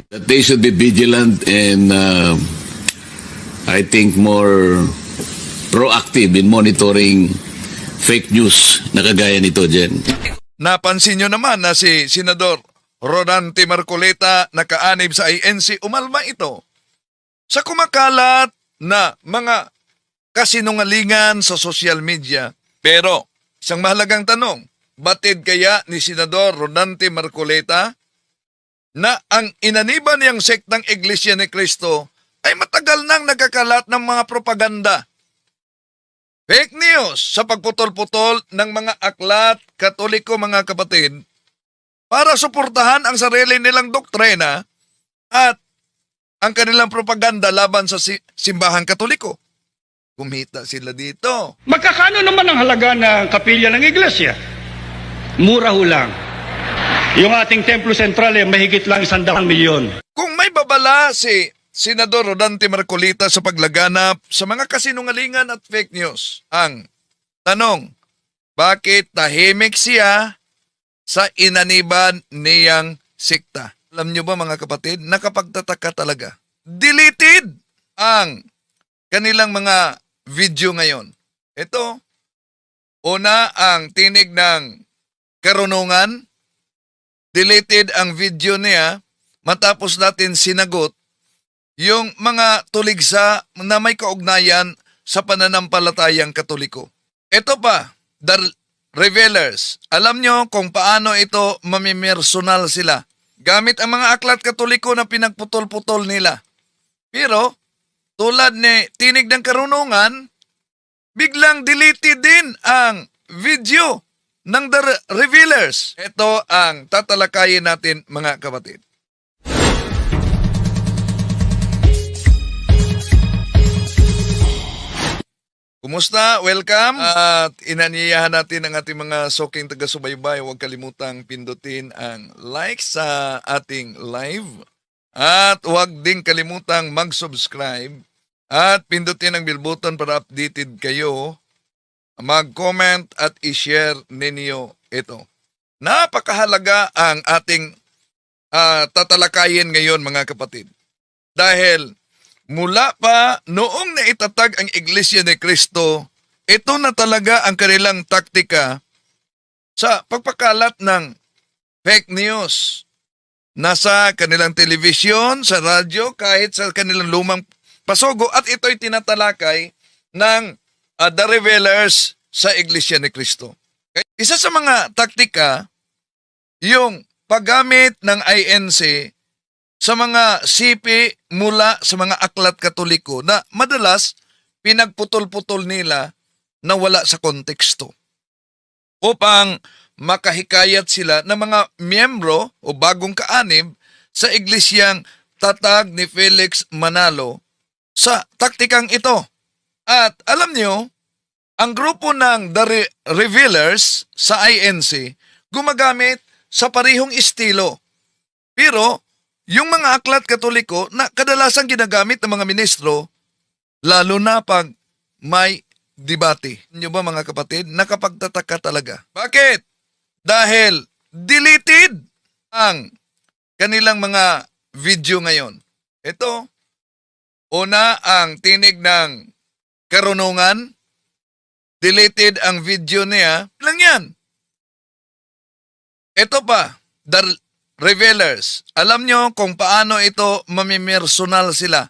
That they should be vigilant and I think more proactive in monitoring fake news na kagaya nito, Jen. Napansin nyo naman na si Senador Rodante Marcoleta nakaanib sa INC, umalma ito sa kumakalat na mga kasinungalingan sa social media. Pero, isang mahalagang tanong, batid kaya ni Senador Rodante Marcoleta na ang inaniban niyang sektang Iglesia ni Cristo ay matagal nang nagkakalat ng mga propaganda, fake news sa pagputol-putol ng mga aklat Katoliko, mga kapatid, para suportahan ang sarili nilang doktrina at ang kanilang propaganda laban sa simbahan Katoliko. Kumita sila dito. Magkakano naman ang halaga ng kapilya ng iglesia? Mura ho lang. Yung ating Templo Sentral mahigit lang 100 milyon. Kung may babala si Senador Rodante Marcoleta sa paglaganap sa mga kasinungalingan at fake news, ang tanong, bakit tahimik siya sa inaniban niyang sikta? Alam nyo ba mga kapatid, nakapagtataka talaga. Deleted ang kanilang mga video ngayon. Ito, una ang tinig ng karunungan, deleted ang video niya matapos natin sinagot yung mga tuligsa na may kaugnayan sa pananampalatayang Katoliko. Ito pa, the revealers. Alam nyo kung paano ito mamimersonal sila. Gamit ang mga aklat Katoliko na pinagputol-putol nila. Pero, tulad ni Tinig ng Karunungan, biglang deleted din ang video ng the revealers. Ito ang tatalakayin natin, mga kapatid. Kumusta? Welcome. At inaniyahan natin ang ating mga soking taga-subaybay. Huwag kalimutang pindutin ang like sa ating live. At huwag ding kalimutang mag-subscribe. At pindutin ang bell button para updated kayo. Mag-comment at i-share ninyo ito. Napakahalaga ang ating tatalakayin ngayon, mga kapatid. Dahil mula pa noong naitatag ang Iglesia ni Cristo, ito na talaga ang kanilang taktika sa pagpakalat ng fake news. Nasa kanilang telebisyon, sa radyo, kahit sa kanilang lumang pasogo, at ito'y tinatalakay ng the revealers sa Iglesia ni Cristo. Isa sa mga taktika, yung paggamit ng INC sa mga sipi mula sa mga aklat Katoliko na madalas pinagputol-putol nila na wala sa konteksto upang makahikayat sila ng mga miyembro o bagong kaanib sa iglesyang tatag ni Felix Manalo sa taktikang ito. At alam nyo, ang grupo ng The Revealers sa INC gumagamit sa parihong estilo. Pero yung mga aklat Katoliko na kadalasang ginagamit ng mga ministro, lalo na pag may debate. Nyo ba mga kapatid? Nakapagtataka talaga. Bakit? Dahil deleted ang kanilang mga video ngayon. Ito, una ang tinig ng karunungan, deleted ang video niya. Lang yan. Ito pa, the revealers. Alam nyo kung paano ito mamimersonal sila.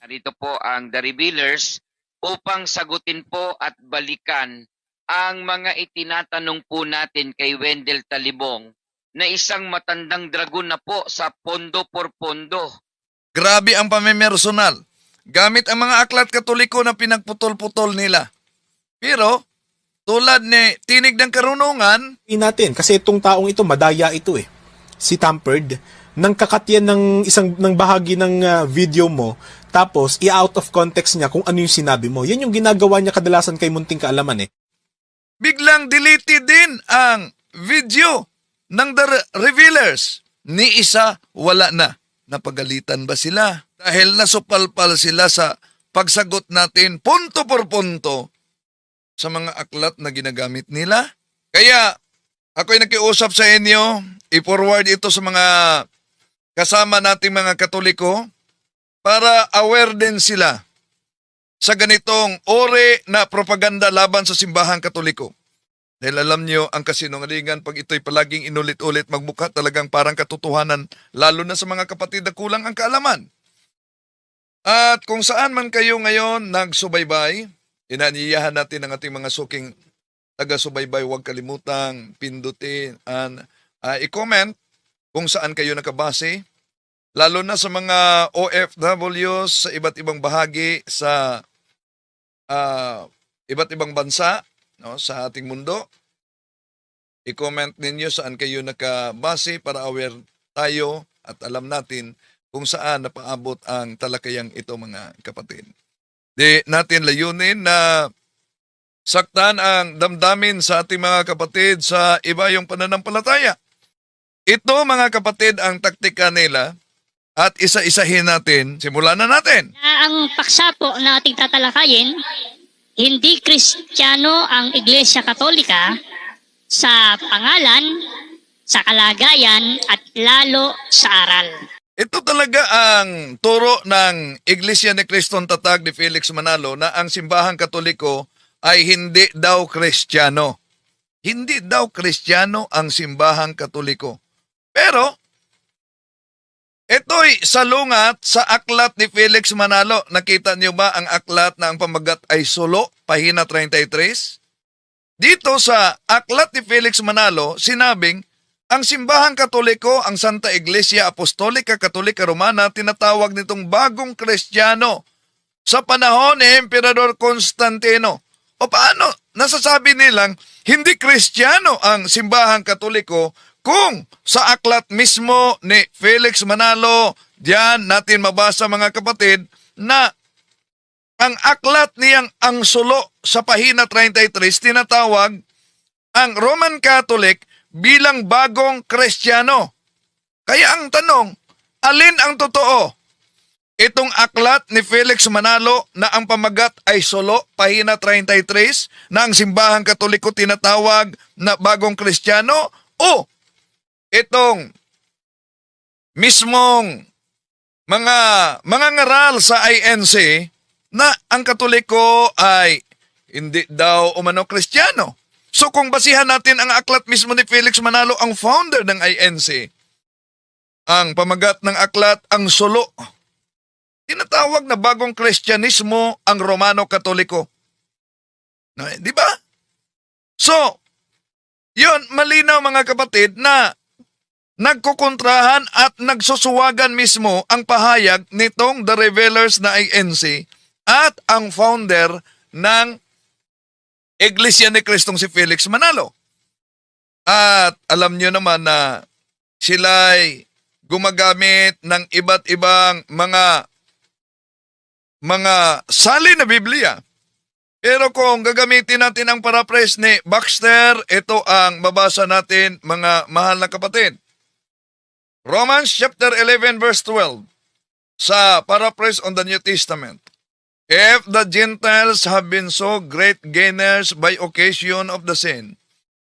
Narito po ang The Revealers upang sagutin po at balikan ang mga itinatanong po natin kay Wendell Talibong na isang matandang dragon na po sa pondo por pondo. Grabe ang pamimersonal. Gamit ang mga aklat Katoliko na pinagputol-putol nila. Pero, tulad ni Tinig ng Karunungan, natin kasi itong taong ito madaya ito si Tampered nang kakatyan ng bahagi ng video mo tapos i-out of context niya kung ano yung sinabi mo. Yan yung ginagawa niya kadalasan kay munting kaalaman biglang deleted din ang video ng the revealers. Ni isa wala na. Napagalitan ba sila? Dahil nasupalpal sila sa pagsagot natin punto por punto sa mga aklat na ginagamit nila. Kaya ako'y nakiusap sa inyo, i-forward ito sa mga kasama nating mga Katoliko para aware din sila sa ganitong uri na propaganda laban sa simbahang Katoliko. Dahil alam nyo, ang kasinungalingan, pag ito'y palaging inulit-ulit, magmukha talagang parang katotohanan, lalo na sa mga kapatid na kulang ang kaalaman. At kung saan man kayo ngayon nagsubaybay, inaniyahan natin ang ating mga suking taga-subaybay, huwag kalimutang pindutin and i-comment kung saan kayo nakabase, lalo na sa mga OFWs sa iba't ibang bahagi sa iba't ibang bansa, no, sa ating mundo. I-comment ninyo saan kayo nakabase para aware tayo at alam natin kung saan napaabot ang talakayang ito, mga kapatid. Di natin layunin na saktan ang damdamin sa ating mga kapatid sa iba yung pananampalataya. Ito, mga kapatid, ang taktika nila at isa-isahin natin. Simulan na natin. Ang paksa po na ating tatalakayin, hindi Kristiyano ang Iglesia Katolika sa pangalan, sa kalagayan, at lalo sa aral. Ito talaga ang turo ng Iglesia ni Kristong Tatag ni Felix Manalo na ang simbahang Katoliko ay hindi daw Kristiyano. Hindi daw Kristiyano ang simbahang Katoliko. Pero, ito'y salungat sa aklat ni Felix Manalo. Nakita niyo ba ang aklat na ang pamagat ay Sulo, pahina 33? Dito sa aklat ni Felix Manalo, sinabing, ang simbahang Katoliko, ang Santa Iglesia Apostolika Katolika Romana, tinatawag nitong bagong Kristiyano sa panahon ni Emperador Constantino. O paano? Nasasabi nilang hindi Kristiyano ang simbahang Katoliko kung sa aklat mismo ni Felix Manalo, diyan natin mabasa, mga kapatid, na ang aklat niyang ang Sulo sa pahina 33 tinatawag ang Roman Catholic bilang bagong Kristiyano. Kaya ang tanong, alin ang totoo? Itong aklat ni Felix Manalo na ang pamagat ay Sulo, pahina 33, na ang simbahang Katoliko tinatawag na bagong Kristiyano, o itong mismong mga ngaral sa INC na ang Katoliko ay hindi daw umano Kristiyano. So kung basihan natin ang aklat mismo ni Felix Manalo, ang founder ng INC, ang pamagat ng aklat ang Sulo, tinatawag na bagong Kristyanismo ang Romano Katoliko. No, di ba? So, yun, malinaw, mga kapatid, na nagkukontrahan at nagsusuwagan mismo ang pahayag nitong The Revelers na INC at ang founder ng Iglesia ni Kristong si Felix Manalo. At alam nyo naman na sila'y gumagamit ng iba't ibang mga sali na Biblia. Pero kung gagamitin natin ang paraphrase ni Baxter, ito ang babasa natin, mga mahal na kapatid. Romans chapter 11 verse 12 sa paraphrase on the New Testament. If the Gentiles have been so great gainers by occasion of the sin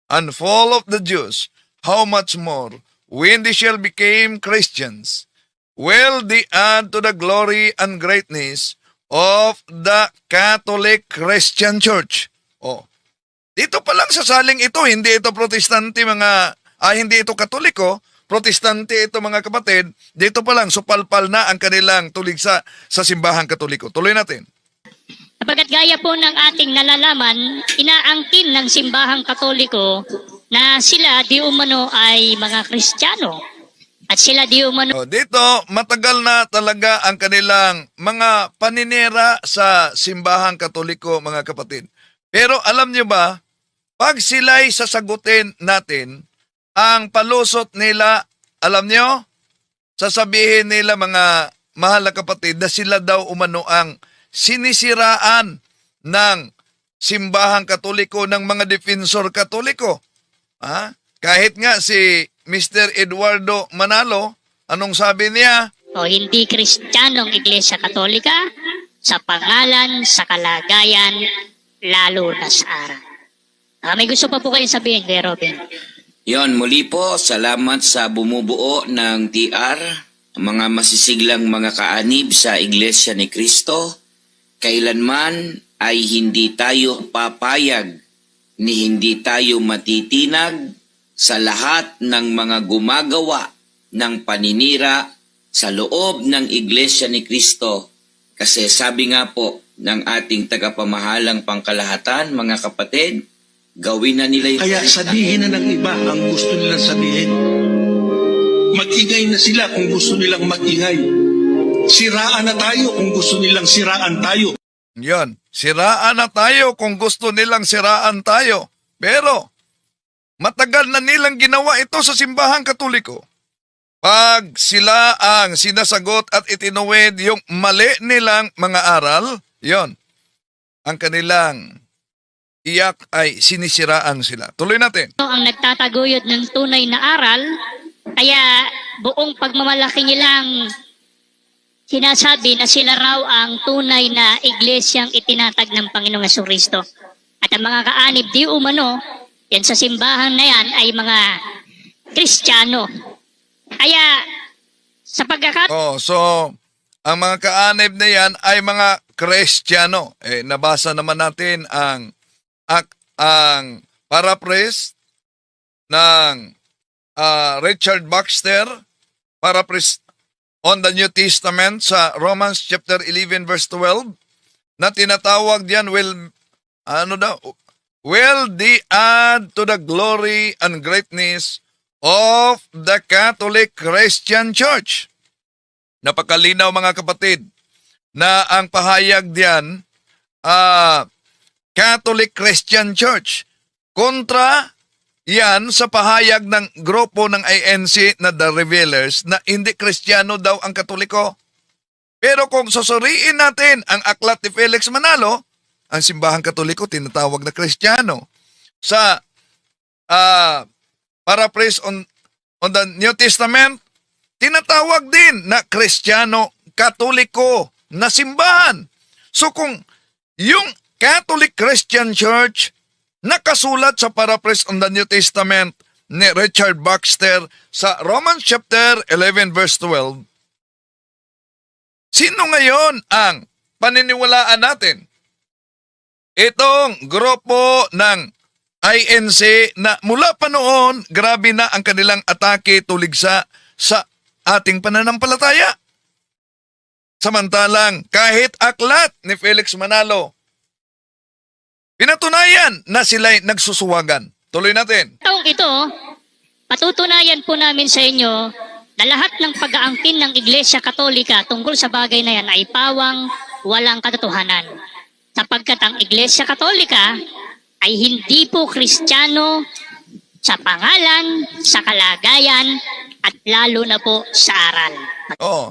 and fall of the Jews, how much more when they shall become Christians will they add to the glory and greatness of the Catholic Christian Church. Oh, dito pa lang sa saling ito, hindi ito protestante, hindi ito Katoliko, protestante ito, mga kapatid. Dito pa lang, supalpal na ang kanilang tuligsa sa simbahang Katoliko. Tuloy natin. Sapagkat gaya po ng ating nalalaman, inaangkin ng simbahang Katoliko na sila di umano ay mga Kristiyano. At sila di umano... Dito, matagal na talaga ang kanilang mga paninira sa simbahang Katoliko, mga kapatid. Pero alam nyo ba, pag sila'y sasagutin natin, ang palusot nila, alam nyo, sasabihin nila, mga mahal na kapatid, na sila daw umano ang sinisiraan ng simbahang Katoliko, ng mga defensor Katoliko. Kahit nga si Mr. Eduardo Manalo, anong sabi niya? O hindi Kristiyanong Iglesia Katolika sa pangalan, sa kalagayan, lalo na sa aral. May gusto pa po kayong sabihin, Kuya Robin? Yon, muli po, salamat sa bumubuo ng TR mga masisiglang mga kaanib sa Iglesia ni Kristo, kailanman ay hindi tayo papayag ni hindi tayo matitinag sa lahat ng mga gumagawa ng paninira sa loob ng Iglesia ni Kristo. Kasi sabi nga po ng ating tagapamahalang pangkalahatan, mga kapatid, gawin na nila yung Kaya sabihin na ng iba ang gusto nilang sabihin. Mag-ingay na sila kung gusto nilang mag-ingay. Siraan na tayo kung gusto nilang siraan tayo. Yan, siraan na tayo kung gusto nilang siraan tayo. Pero, matagal na nilang ginawa ito sa simbahang Katoliko. Pag sila ang sinasagot at itinuwid yung mali nilang mga aral, yon, ang kanilang iyak ay sinisiraan sila. Tuloy natin. Ito ang nagtataguyod ng tunay na aral, kaya buong pagmamalaki nilang sinasabi na sila raw ang tunay na iglesyang itinatag ng Panginoong Jesucristo. At ang mga kaanib di umano, yan sa simbahan na yan ay mga Kristiyano. Kaya sa So, ang mga kaanib na yan ay mga Kristiyano. Nabasa naman natin ang paraphrase ng Richard Baxter, paraphrase on the New Testament sa Romans chapter 11 verse 12, na tinatawag diyan will they add to the glory and greatness of the Catholic Christian Church. Napakalinaw mga kapatid na ang pahayag diyan Catholic Christian Church. Kontra yan sa pahayag ng grupo ng INC na The Revealers na hindi Kristiyano daw ang Katoliko. Pero kung susuriin natin ang aklat ni Felix Manalo, ang simbahang Katoliko tinatawag na Kristiyano. Sa paraphrase on the New Testament, tinatawag din na Kristiyano Katoliko na simbahan. So kung yung Catholic Christian Church nakasulat sa paraphrase on the New Testament ni Richard Baxter sa Romans chapter 11 verse 12, sino ngayon ang paniniwalaan natin? Itong grupo ng INC na mula pa noon, grabe na ang kanilang atake tuligsa sa ating pananampalataya. Samantalang kahit aklat ni Felix Manalo, pinatunayan na sila'y nagsusuwagan. Tuloy natin. taong ito, patutunayan po namin sa inyo na lahat ng pag-aangkin ng Iglesia Katolika tungkol sa bagay na yan ay pawang walang katotohanan. Sapagkat ang Iglesia Katolika ay hindi po Kristiyano sa pangalan, sa kalagayan, at lalo na po sa aral.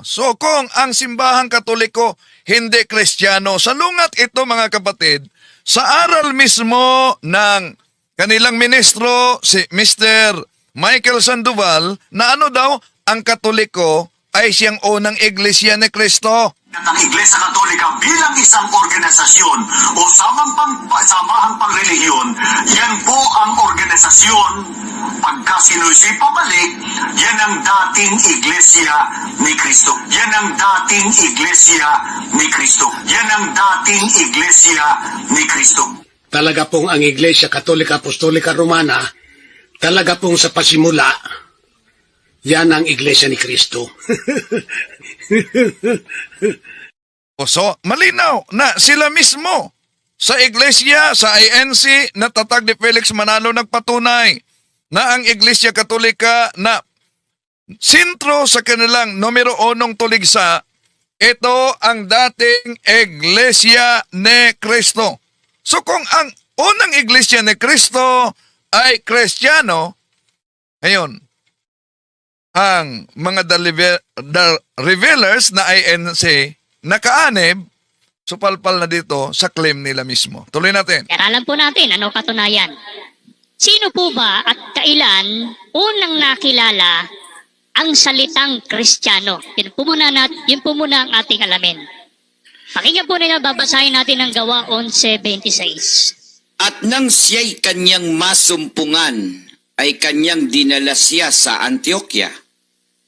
So kung ang simbahang Katoliko hindi Kristiyano, salungat ito mga kapatid, sa aral mismo ng kanilang ministro, si Mr. Michael Sandoval, na ano daw, ang Katoliko ay siyang unang iglesia ni Kristo. Ang Iglesia Katolika bilang isang organisasyon o samahang pangrelihiyon, yan po ang organisasyon. Pagka sinusi pabalik, yan ang dating iglesia ni Kristo. Yan ang dating iglesia ni Kristo. Yan ang dating iglesia ni Kristo. Talaga pong ang Iglesia Katolika Apostolika Romana, talaga pong sa pasimula, yan ang Iglesia ni Kristo. So, malinaw na sila mismo sa iglesia, sa INC, na tatag ni Felix Manalo nagpatunay na ang Iglesia Katolika na sentro sa kanilang numero 1 tuligsa, ito ang dating Iglesia ni Kristo. So kung ang unang Iglesia ni Kristo ay Kristiyano, ngayon, ang mga the Revealers na INC nakaanib, supalpal na dito sa claim nila mismo. Tuloy natin. Aralan po natin ano katunayan. Sino po ba at kailan unang nakilala ang salitang Kristiyano? Yun po muna ang ating alamin. Pakinggan po nila, babasahin natin ang Gawa 11:26. At nang siya'y kanyang masumpungan, ay kanyang dinala siya sa Antioquia.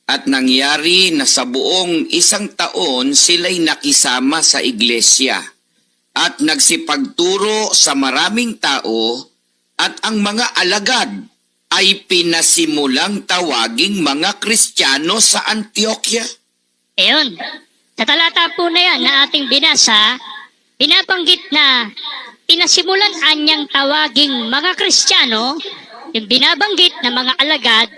at nangyari na sa buong 1 taon sila'y nakisama sa iglesia at nagsipagturo sa maraming tao at ang mga alagad ay pinasimulang tawaging mga Kristiyano sa Antioquia. Ayun, sa talata po na yan na ating binasa, binabanggit na pinasimulan anyang tawaging mga Kristiyano, yung binabanggit na mga alagad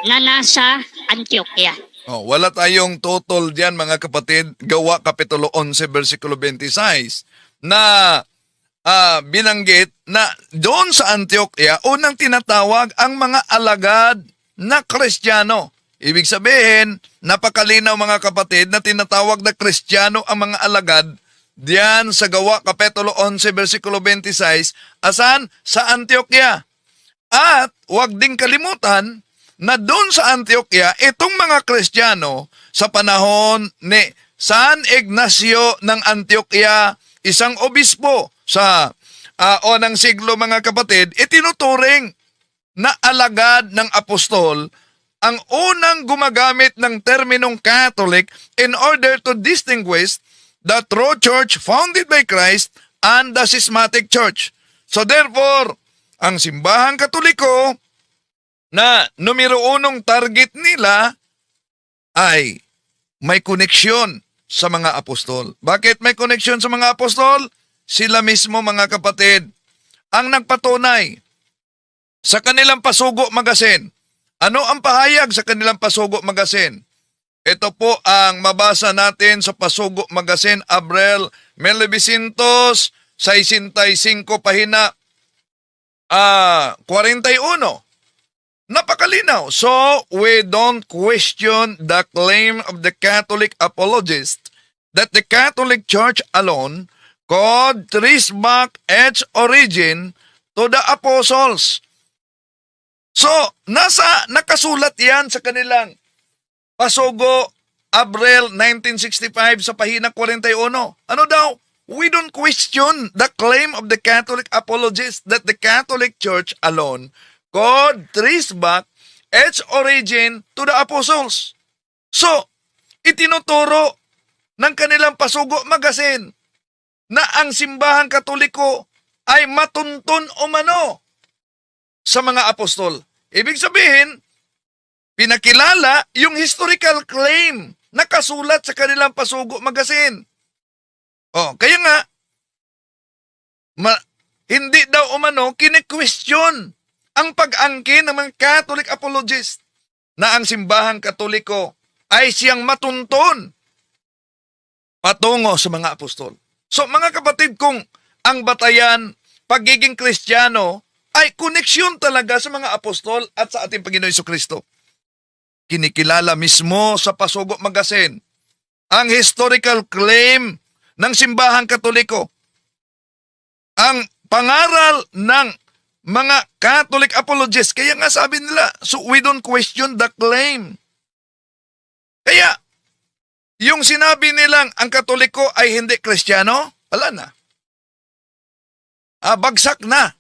na nasa Antioquia. Oh, wala tayong total diyan mga kapatid. Gawa Kapitulo 11 versikulo 26 na binanggit na doon sa Antioquia unang tinatawag ang mga alagad na Kristiyano. Ibig sabihin, napakalinaw mga kapatid na tinatawag na Kristiyano ang mga alagad diyan sa Gawa Kapitulo 11 versikulo 26 asan? Sa Antioquia. At huwag ding kalimutan na doon sa Antioquia, itong mga Kristiyano sa panahon ni San Ignacio ng Antioquia, isang obispo sa unang siglo mga kapatid, itinuturing na alagad ng apostol ang unang gumagamit ng terminong Catholic in order to distinguish the true church founded by Christ and the schismatic church. So therefore, ang simbahang Katoliko na numero unong target nila ay may koneksyon sa mga apostol. Bakit may koneksyon sa mga apostol? Sila mismo mga kapatid ang nagpatunay sa kanilang Pasugo Magazine. Ano ang pahayag sa kanilang Pasugo Magazine? Ito po ang mabasa natin sa Pasugo Magazine, Abril 1965, pahina 41. Napakalinaw. So, we don't question the claim of the Catholic apologist that the Catholic Church alone could trace back its origin to the apostles. So, nakasulat yan sa kanilang Pasugo, Abril 1965 sa pahina 41. Ano daw? We don't question the claim of the Catholic apologist that the Catholic Church alone could trace back its origin to the apostles. So, itinuturo ng kanilang Pasugo Magazine na ang simbahang Katoliko ay matuntun umano sa mga apostol. Ibig sabihin, pinakilala yung historical claim na kasulat sa kanilang Pasugo Magazine. Kaya nga, hindi daw umano kine-question ang pag-angkin ng mga Catholic apologists na ang simbahang Katoliko ay siyang matuntun patungo sa mga apostol. So mga kapatid, kung ang batayan, pagiging Kristiyano, ay koneksyon talaga sa mga apostol at sa ating Panginoon Jesucristo. Kinikilala mismo sa Pasugo Magazine ang historical claim ng simbahang Katoliko. Ang pangaral ng mga Catholic apologists, kaya nga sabi nila, so we don't question the claim. Kaya, yung sinabi nilang ang Katoliko ay hindi Kristiyano, wala na. Bagsak na.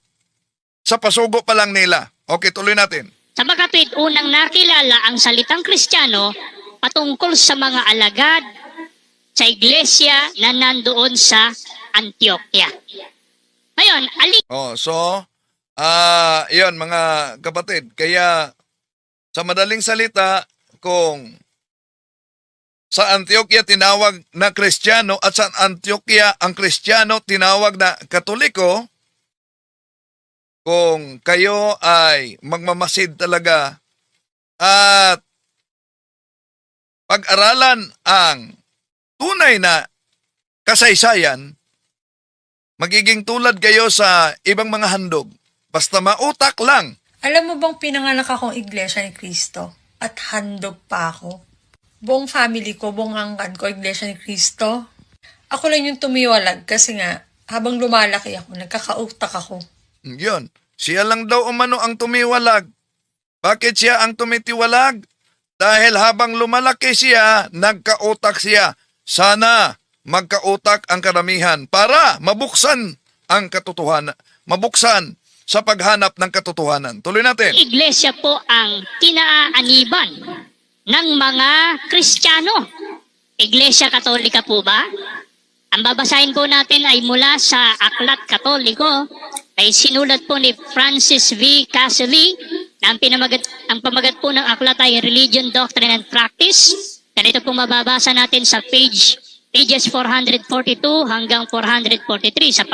Sa Pasugo pa lang nila. Okay, tuloy natin. Sa kapatid, unang nakilala ang salitang Kristiyano patungkol sa mga alagad sa iglesia na nandoon sa Antioquia. Ngayon, yun mga kapatid. Kaya sa madaling salita, kung sa Antioquia tinawag na Kristiyano at sa Antioquia ang Kristiyano tinawag na Katoliko, kung kayo ay magmamasid talaga at pag-aralan ang tunay na kasaysayan, magiging tulad kayo sa ibang mga handog. Basta mautak lang. Alam mo bang pinanganak akong Iglesia ni Cristo at handog pa ako? Buong family ko, buong angkan ko, Iglesia ni Cristo. Ako lang yung tumiwalag kasi nga, habang lumalaki ako, nagkakautak ako. Yun. Siya lang daw umano ang tumiwalag. Bakit siya ang tumitiwalag? Dahil habang lumalaki siya, nagkautak siya. Sana magkautak ang karamihan para mabuksan ang katotohanan. Mabuksan sa paghanap ng katotohanan. Tuloy natin. Iglesia po ang tinaaniban ng mga Kristiyano. Iglesia Katolika po ba? Ang babasahin po natin ay mula sa Aklat Katoliko, ay sinulat po ni Francis V. Caselli, na ang pamagat po ng aklat ay Religion, Doctrine and Practice. Ganito po mababasa natin sa pages 442 hanggang 443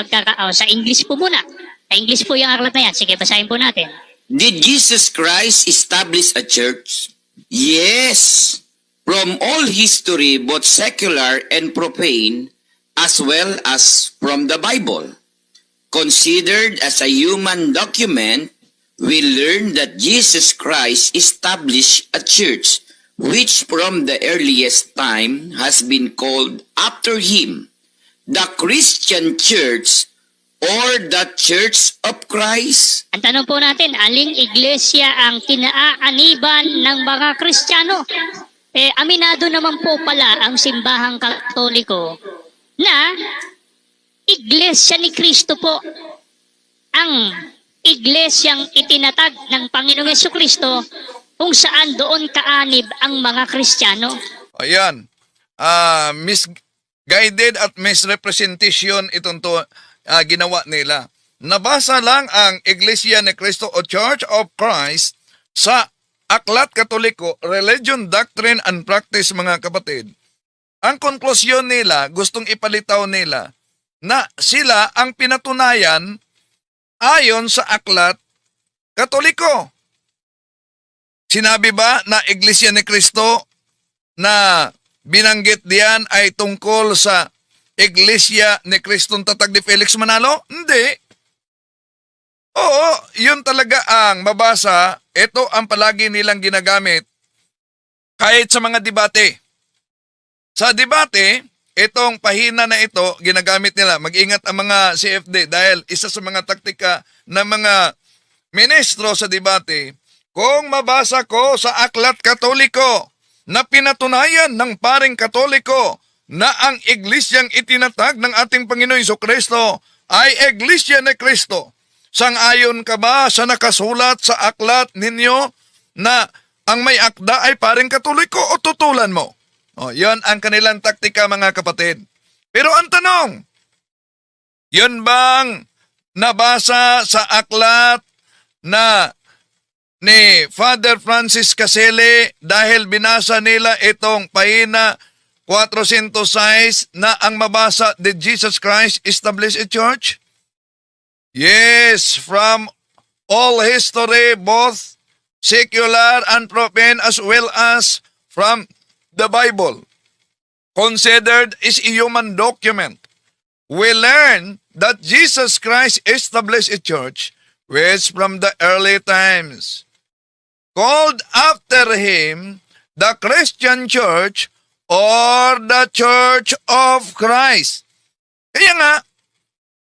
sa English po muna. Sa English po yung aklat na yan. Sige, basahin po natin. Did Jesus Christ establish a church? Yes. From all history, both secular and profane, as well as from the Bible. Considered as a human document, we learn that Jesus Christ established a church which from the earliest time has been called after him, the Christian Church or the Church of Christ. Ang tanong po natin, aling iglesia ang kinaaaniban ng mga Kristiyano? Aminado naman po pala ang simbahang Katoliko na iglesia ni Kristo po ang iglesyang itinatag ng Panginoong Jesucristo kung saan doon kaanib ang mga Kristiyano. Ayan. Misguided at misrepresentation itong ginawa nila. Nabasa lang ang Iglesia ni Cristo o Church of Christ sa Aklat Katoliko, Religion, Doctrine and Practice, mga kapatid. Ang konklusyon nila, gustong ipalitaw nila na sila ang pinatunayan ayon sa Aklat Katoliko. Sinabi ba na Iglesia ni Cristo na binanggit diyan ay tungkol sa Iglesia ni Cristong tatag ni Felix Manalo? Hindi. Oo, yun talaga ang mabasa. Ito ang palagi nilang ginagamit kahit sa mga debate. Sa debate, itong pahina na ito, ginagamit nila. Mag-ingat ang mga CFD dahil isa sa mga taktika ng mga ministro sa debate, kung mabasa ko sa Aklat Katoliko na pinatunayan ng paring Katoliko na ang iglesyang itinatag ng ating Panginoon Jesucristo ay Iglesia ni Cristo, sang-ayon ka ba sa nakasulat sa aklat ninyo na ang may akda ay paring Katoliko o tutulan mo? O, yan ang kanilang taktika, mga kapatid. Pero ang tanong, yun bang nabasa sa aklat na ni Father Francis Caselli dahil binasa nila itong pahina 406 na ang mabasa, did Jesus Christ establish a church? Yes, from all history, both secular and profane, as well as from the Bible, considered is a human document. We learn that Jesus Christ established a church which from the early times called after him the Christian Church or the Church of Christ. Kaya nga,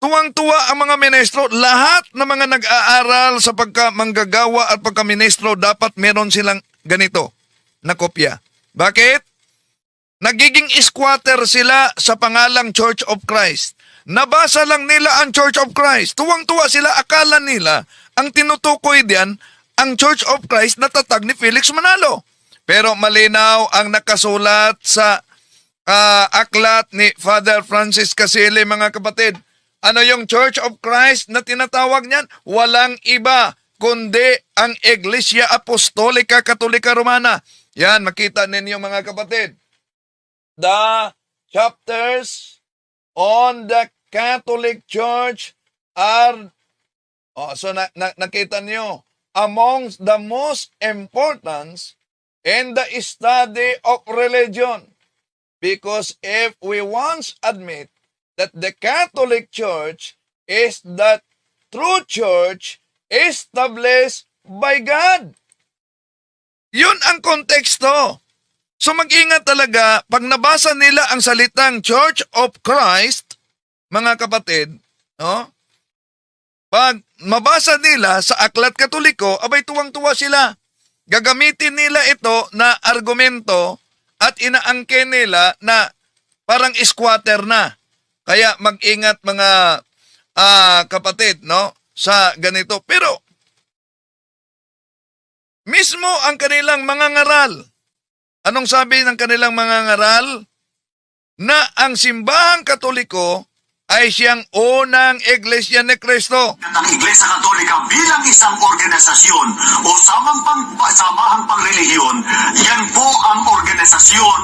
tuwang-tuwa ang mga ministro, lahat ng mga nag-aaral sa pagkamanggagawa at pagkaministro, dapat meron silang ganito na kopya. Bakit? Nagiging squatter sila sa pangalang Church of Christ. Nabasa lang nila ang Church of Christ. Tuwang-tuwa sila, akala nila ang tinutukoy diyan ang Church of Christ na tatag ni Felix Manalo. Pero malinaw ang nakasulat sa aklat ni Father Francis Caselli, mga kapatid. Ano yung Church of Christ na tinatawag niyan? Walang iba kundi ang Iglesia Apostolica Katolika Romana. Yan, makita ninyo, mga kapatid. The chapters on the Catholic Church are, nakita niyo, amongst the most important in the study of religion. Because if we once admit that the Catholic Church is the true church established by God. Yun ang konteksto. So mag-ingat talaga, pag nabasa nila ang salitang Church of Christ, mga kapatid, no? Pag mabasa nila sa Aklat Katoliko, abay tuwang-tuwa sila. Gagamitin nila ito na argumento at inaangkin nila na parang squatter na. Kaya mag-ingat, mga kapatid, no, sa ganito. Pero mismo ang kanilang mga ngaral Anong sabi ng kanilang mga ngaral? Na ang simbahang Katoliko ay siyang unang iglesia ni Kristo. ng Iglesia Katolika bilang isang organisasyon o samahang pangrelihiyon, yan po ang organisasyon.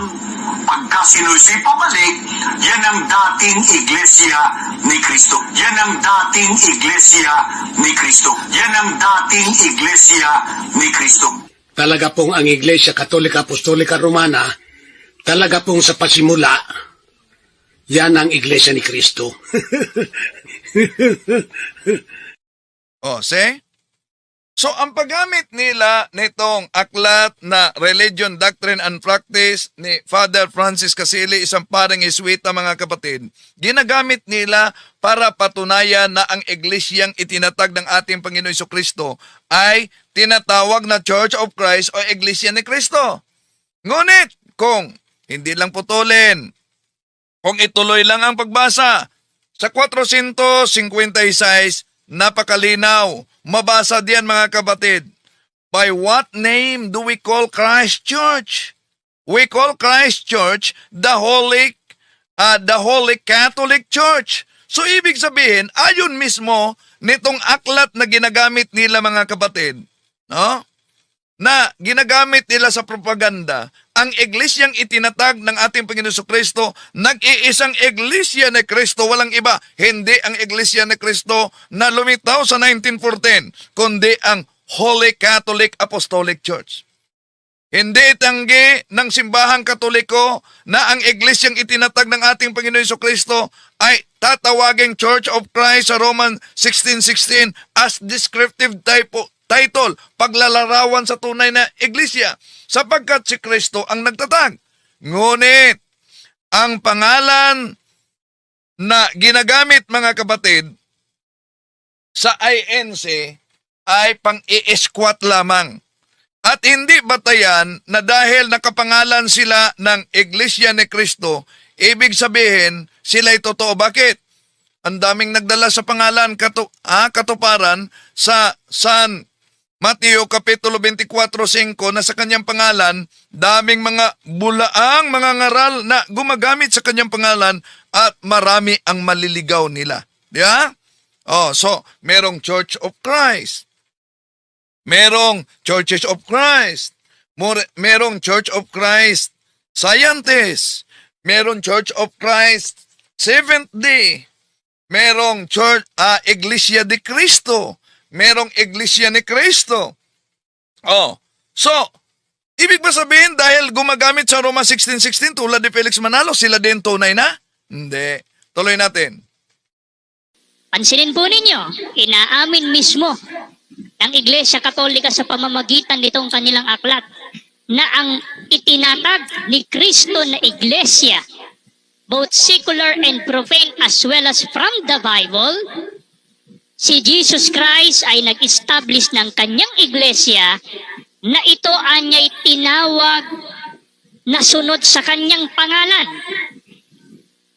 Pagka sinusi pabalik, yan ang dating Iglesia ni Kristo. Yan ang dating Iglesia ni Kristo. Yan ang dating Iglesia ni Kristo. Talaga pong ang Iglesia Katolika Apostolika Romana, talaga pong sa pasimula, yan ang Iglesia ni Kristo. See? So, ang paggamit nila nitong aklat na Religion, Doctrine and Practice ni Father Francis Casili, isang parang Jesuita mga kapatid, ginagamit nila para patunayan na ang iglesyang itinatag ng ating Panginoon Jesucristo ay tinatawag na Church of Christ o Iglesia ni Kristo. Ngunit, kung hindi lang putulin, kung ituloy lang ang pagbasa, sa 456, napakalinaw. Mabasa diyan mga kapatid. By what name do we call Christ Church? We call Christ Church the Holy Catholic Church. So ibig sabihin, ayon mismo nitong aklat na ginagamit nila mga kapatid, no? Na ginagamit nila sa propaganda, ang iglesyang itinatag ng ating Panginoon Jesucristo, nag-iisang iglesia ni Kristo, walang iba. Hindi ang iglesia ni Kristo na lumitaw sa 1914, kundi ang Holy Catholic Apostolic Church. Hindi itanggi ng simbahang Katoliko na ang iglesyang itinatag ng ating Panginoon Jesucristo ay tatawaging Church of Christ sa Roman 16:16 as descriptive title, paglalarawan sa tunay na iglesia, sapagkat si Kristo ang nagtatag. Ngunit, ang pangalan na ginagamit mga kapatid sa INC ay pang-i-squat lamang. At hindi batayan na dahil nakapangalan sila ng Iglesia ni Kristo, ibig sabihin sila'y totoo. Bakit? Ang daming nagdala sa pangalan katuparan sa San Mateo Kapitulo 24:5 na sa kanyang pangalan, daming mga bulaang mga ngaral na gumagamit sa kanyang pangalan at marami ang maliligaw nila. Yeah? So, merong Church of Christ. Merong Churches of Christ. Merong Church of Christ Scientists. Merong Church of Christ Seventh-day. Merong Church Iglesia de Cristo. Merong Iglesia ni Kristo. So, ibig ba sabihin dahil gumagamit sa Roma 16:16 tulad ni Felix Manalo, sila din tunay na? Hindi. Tuloy natin. Pansinin po ninyo, inaamin mismo ng Iglesia Katolika sa pamamagitan nitong kanilang aklat na ang itinatag ni Kristo na Iglesia, both secular and profane as well as from the Bible, si Jesus Christ ay nag-establish ng kanyang iglesia na ito anya'y tinawag na sunod sa kanyang pangalan.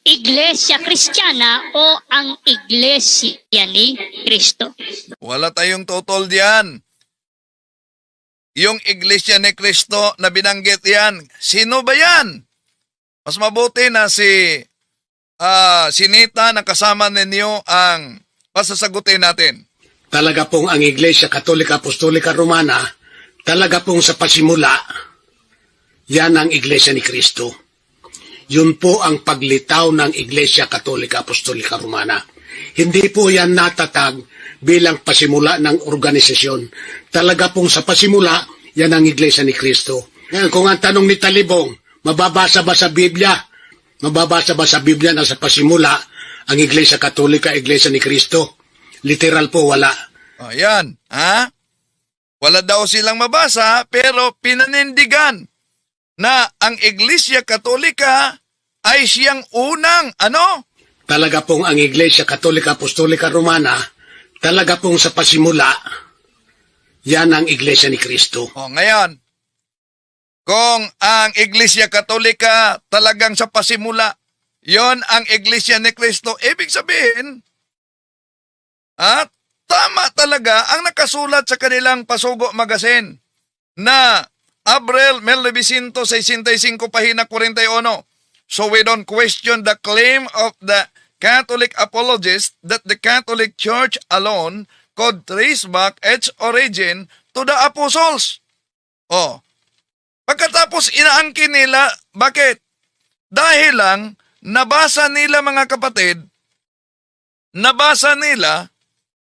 Iglesia Kristiyana o ang Iglesia ni Kristo. Wala tayong totoo diyan. Yung Iglesia ni Kristo na binanggit yan, sino ba yan? Mas mabuti na si Nita na kasama ninyo ang pasasagutin natin. Talaga pong ang Iglesia Katolika Apostolika Romana, talaga pong sa pasimula, yan ang Iglesia ni Kristo. Yun po ang paglitaw ng Iglesia Katolika Apostolika Romana. Hindi po yan natatag bilang pasimula ng organisasyon. Talaga pong sa pasimula, yan ang Iglesia ni Kristo. Ngayon, kung ang tanong ni Talibong, mababasa ba sa Biblia? Mababasa ba sa Biblia na sa pasimula, ang Iglesia Katolika, Iglesia ni Kristo? Literal po, wala. Yan. Wala daw silang mabasa, pero pinanindigan na ang Iglesia Katolika ay siyang unang, Talaga pong ang Iglesia Katolika Apostolika Romana, talaga pong sa pasimula, yan ang Iglesia ni Kristo. Ngayon, kung ang Iglesia Katolika talagang sa pasimula, yon ang Iglesia ni Kristo, ibig sabihin, tama talaga ang nakasulat sa kanilang Pasugo Magazine na Abril 1965, pahina 41. So we don't question the claim of the Catholic apologists that the Catholic Church alone could trace back its origin to the apostles. Oh. Pagkatapos inaangkin nila, bakit? Dahil lang nabasa nila, mga kapatid, nabasa nila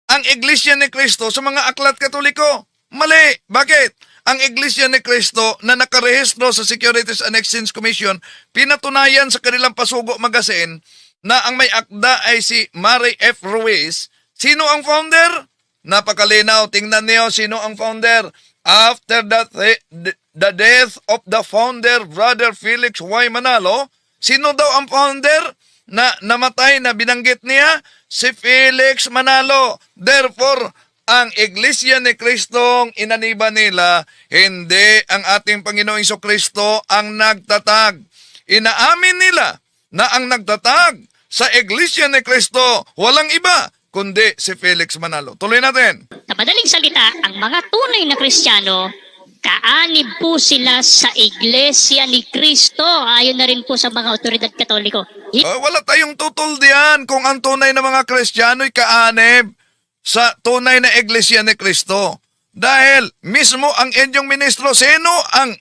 ang Iglesia ni Cristo sa mga aklat Katoliko. Mali. Bakit? Ang Iglesia ni Cristo na nakarehistro sa Securities and Exchange Commission, pinatunayan sa kanilang Pasugo Magazine na ang may akda ay si Mary F. Ruiz. Sino ang founder? Napakalinaw. Tingnan niyo sino ang founder. After the death of the founder, Brother Felix Y. Manalo, sino daw ang founder na namatay na binanggit niya? Si Felix Manalo. Therefore, ang Iglesia ni Kristong inaniba nila, hindi ang ating Panginoong Jesucristo ang nagtatag. Inaamin nila na ang nagtatag sa Iglesia ni Cristo walang iba kundi si Felix Manalo. Tuloy natin. Sa madaling salita, ang mga tunay na Kristiyano, kaanib po sila sa Iglesia ni Cristo. Ayon na rin po sa mga otoridad Katoliko. Wala tayong tutol diyan kung ang tunay na mga Kristiyano'y kaanib sa tunay na Iglesia ni Cristo. Dahil mismo ang inyong ministro, sino ang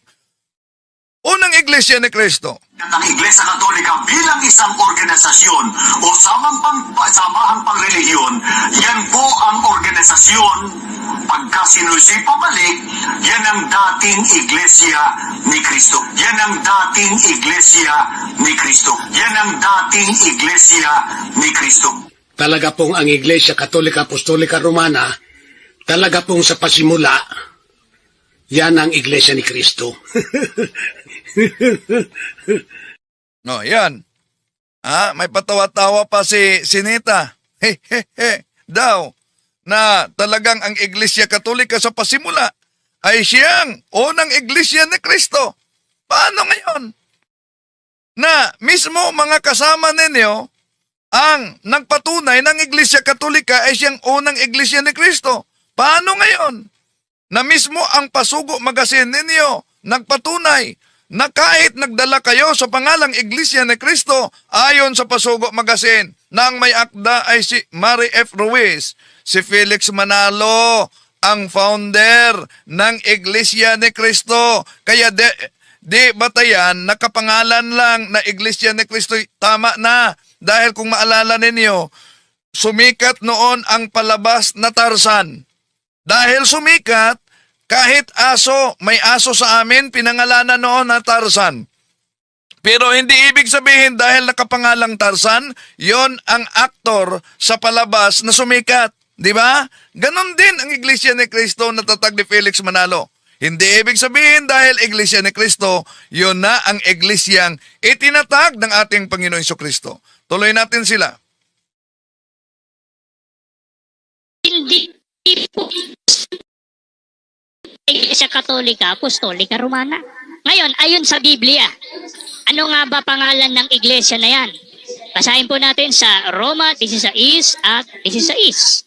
unang Iglesia ni Cristo? Ang Iglesia Katolika bilang isang organisasyon o samahang pangrelihiyon, yan po ang organisasyon. Pagka sinusi pabalik, yan ang dating Iglesia ni Cristo. Yan ang dating Iglesia ni Cristo. Yan ang dating Iglesia ni Cristo. Talaga pong ang Iglesia Katolika Apostolika Romana, talaga pong sa pasimula, yan ang Iglesia ni Cristo. No, yan. May patawa-tawa pa si Sinita. Daw, na talagang ang Iglesia Katolika sa pasimula ay siyang unang Iglesia ni Cristo. Paano ngayon? Na mismo mga kasama ninyo, ang nagpatunay ng Iglesia Katolika ay siyang unang Iglesia ni Cristo. Paano ngayon? Na mismo ang Pasugo Magazine ninyo nagpatunay na kahit nagdala kayo sa pangalang Iglesia ni Cristo ayon sa Pasugo Magazine na ang may akda ay si Mary F. Ruiz, si Felix Manalo, ang founder ng Iglesia ni Cristo. Kaya di batayan, nakapangalan lang na Iglesia ni Cristo, tama na. Dahil kung maalala ninyo, sumikat noon ang palabas na Tarzan. Dahil sumikat, kahit aso, may aso sa amin, pinangalanan noon na Tarzan. Pero hindi ibig sabihin dahil nakapangalang Tarzan, yon ang aktor sa palabas na sumikat. Di ba? Ganon din ang Iglesia ni Cristo na tatag ni Felix Manalo. Hindi ibig sabihin dahil Iglesia ni Cristo, yon na ang Iglesiang itinatag ng ating Panginoong Jesucristo. Tuloy natin sila. Hindi po Iglesia Katolika, Apostolika Romana. Ngayon, ayon sa Biblia, ano nga ba pangalan ng iglesia na yan? Basahin po natin sa Roma 16 at 16.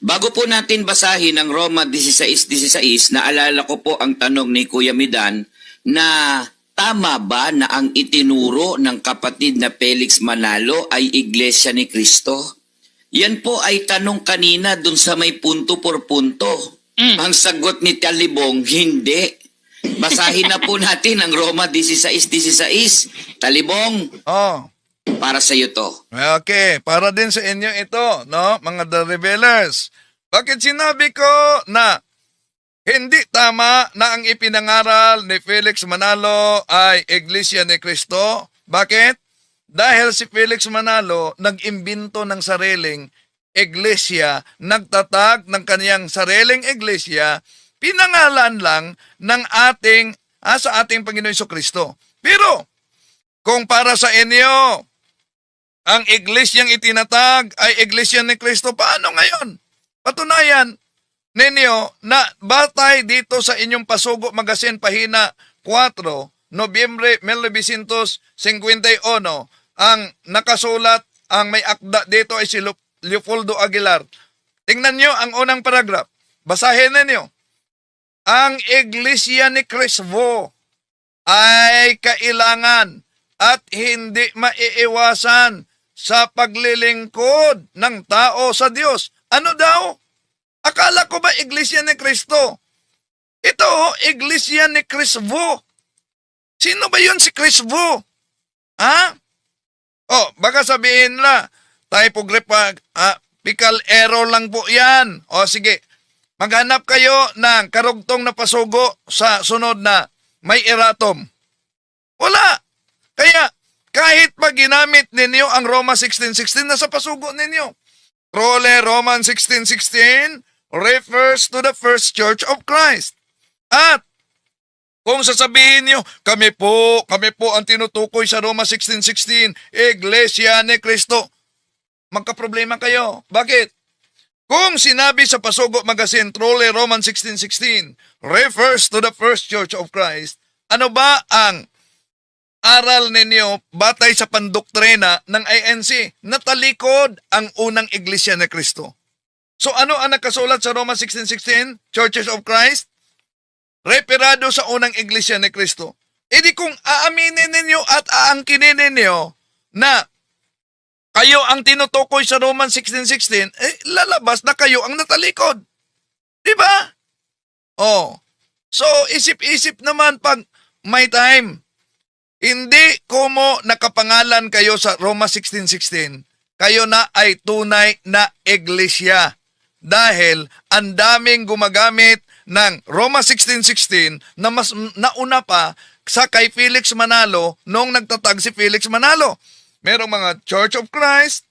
Bago po natin basahin ang Roma 16:16, naalala ko po ang tanong ni Kuya Midan na tama ba na ang itinuro ng kapatid na Felix Manalo ay Iglesia ni Cristo? Yan po ay tanong kanina dun sa may punto por punto. Ang sagot ni Talibong, hindi. Basahin na po natin ang Roma 16:16. Talibong, para sa iyo to. Okay, para din sa inyo ito, no, mga The Rebellers. Bakit sinabi ko na hindi tama na ang ipinangaral ni Felix Manalo ay Iglesia ni Cristo? Bakit? Dahil si Felix Manalo nag-imbento ng sariling iglesia, nagtatag ng kaniyang sariling iglesia, pinangalan lang ng sa ating Panginoon Jesucristo. Pero, kung para sa inyo, ang iglesyang itinatag ay Iglesia ni Cristo, paano ngayon? Patunayan ninyo na batay dito sa inyong Pasugo Magazine, pahina 4, Nobyembre 1951, ang nakasulat, ang may akda dito ay si Leopoldo Aguilar. Tingnan nyo ang unang paragraph. Basahin ninyo. ang Iglesia ni Cristo ay kailangan at hindi maiiwasan sa paglilingkod ng tao sa Diyos. Ano daw? Akala ko ba Iglesia ni Cristo? Ito, Iglesia ni Cristo. Sino ba yun si Cristo? Ha? Oh, baka sabihin na, typographical error lang po yan. O sige, maghanap kayo ng karugtong na pasugo sa sunod na may erratum. Wala. Kaya, kahit pag ginamit ninyo ang Roma 16:16, nasa pasugo ninyo. Role Roman 16:16 refers to the first church of Christ. At kung sasabihin nyo, kami po ang tinutukoy sa Roma 16:16, Iglesia ni Cristo, magkaproblema kayo. Bakit? Kung sinabi sa Pasugo Magazine, Role Roman 16:16 refers to the first church of Christ, ano ba ang aral ninyo batay sa pandoktrina ng INC? Natalikod ang unang Iglesia ni Cristo. So ano ang nakasulat sa Roma 16:16, Churches of Christ? Referado sa unang Iglesia ni Cristo. E di kung aaminin ninyo at aangkinin ninyo na kayo ang tinutukoy sa Roman 16:16, lalabas na kayo ang natalikod. Di ba? Oh. So, isip-isip naman pag may time. Hindi kumo nakapangalan kayo sa Roma 16:16, kayo na ay tunay na iglesia. Dahil ang daming gumagamit ng Roma 16:16 na mas nauna pa sa kay Felix Manalo noong nagtatag si Felix Manalo. Merong mga Church of Christ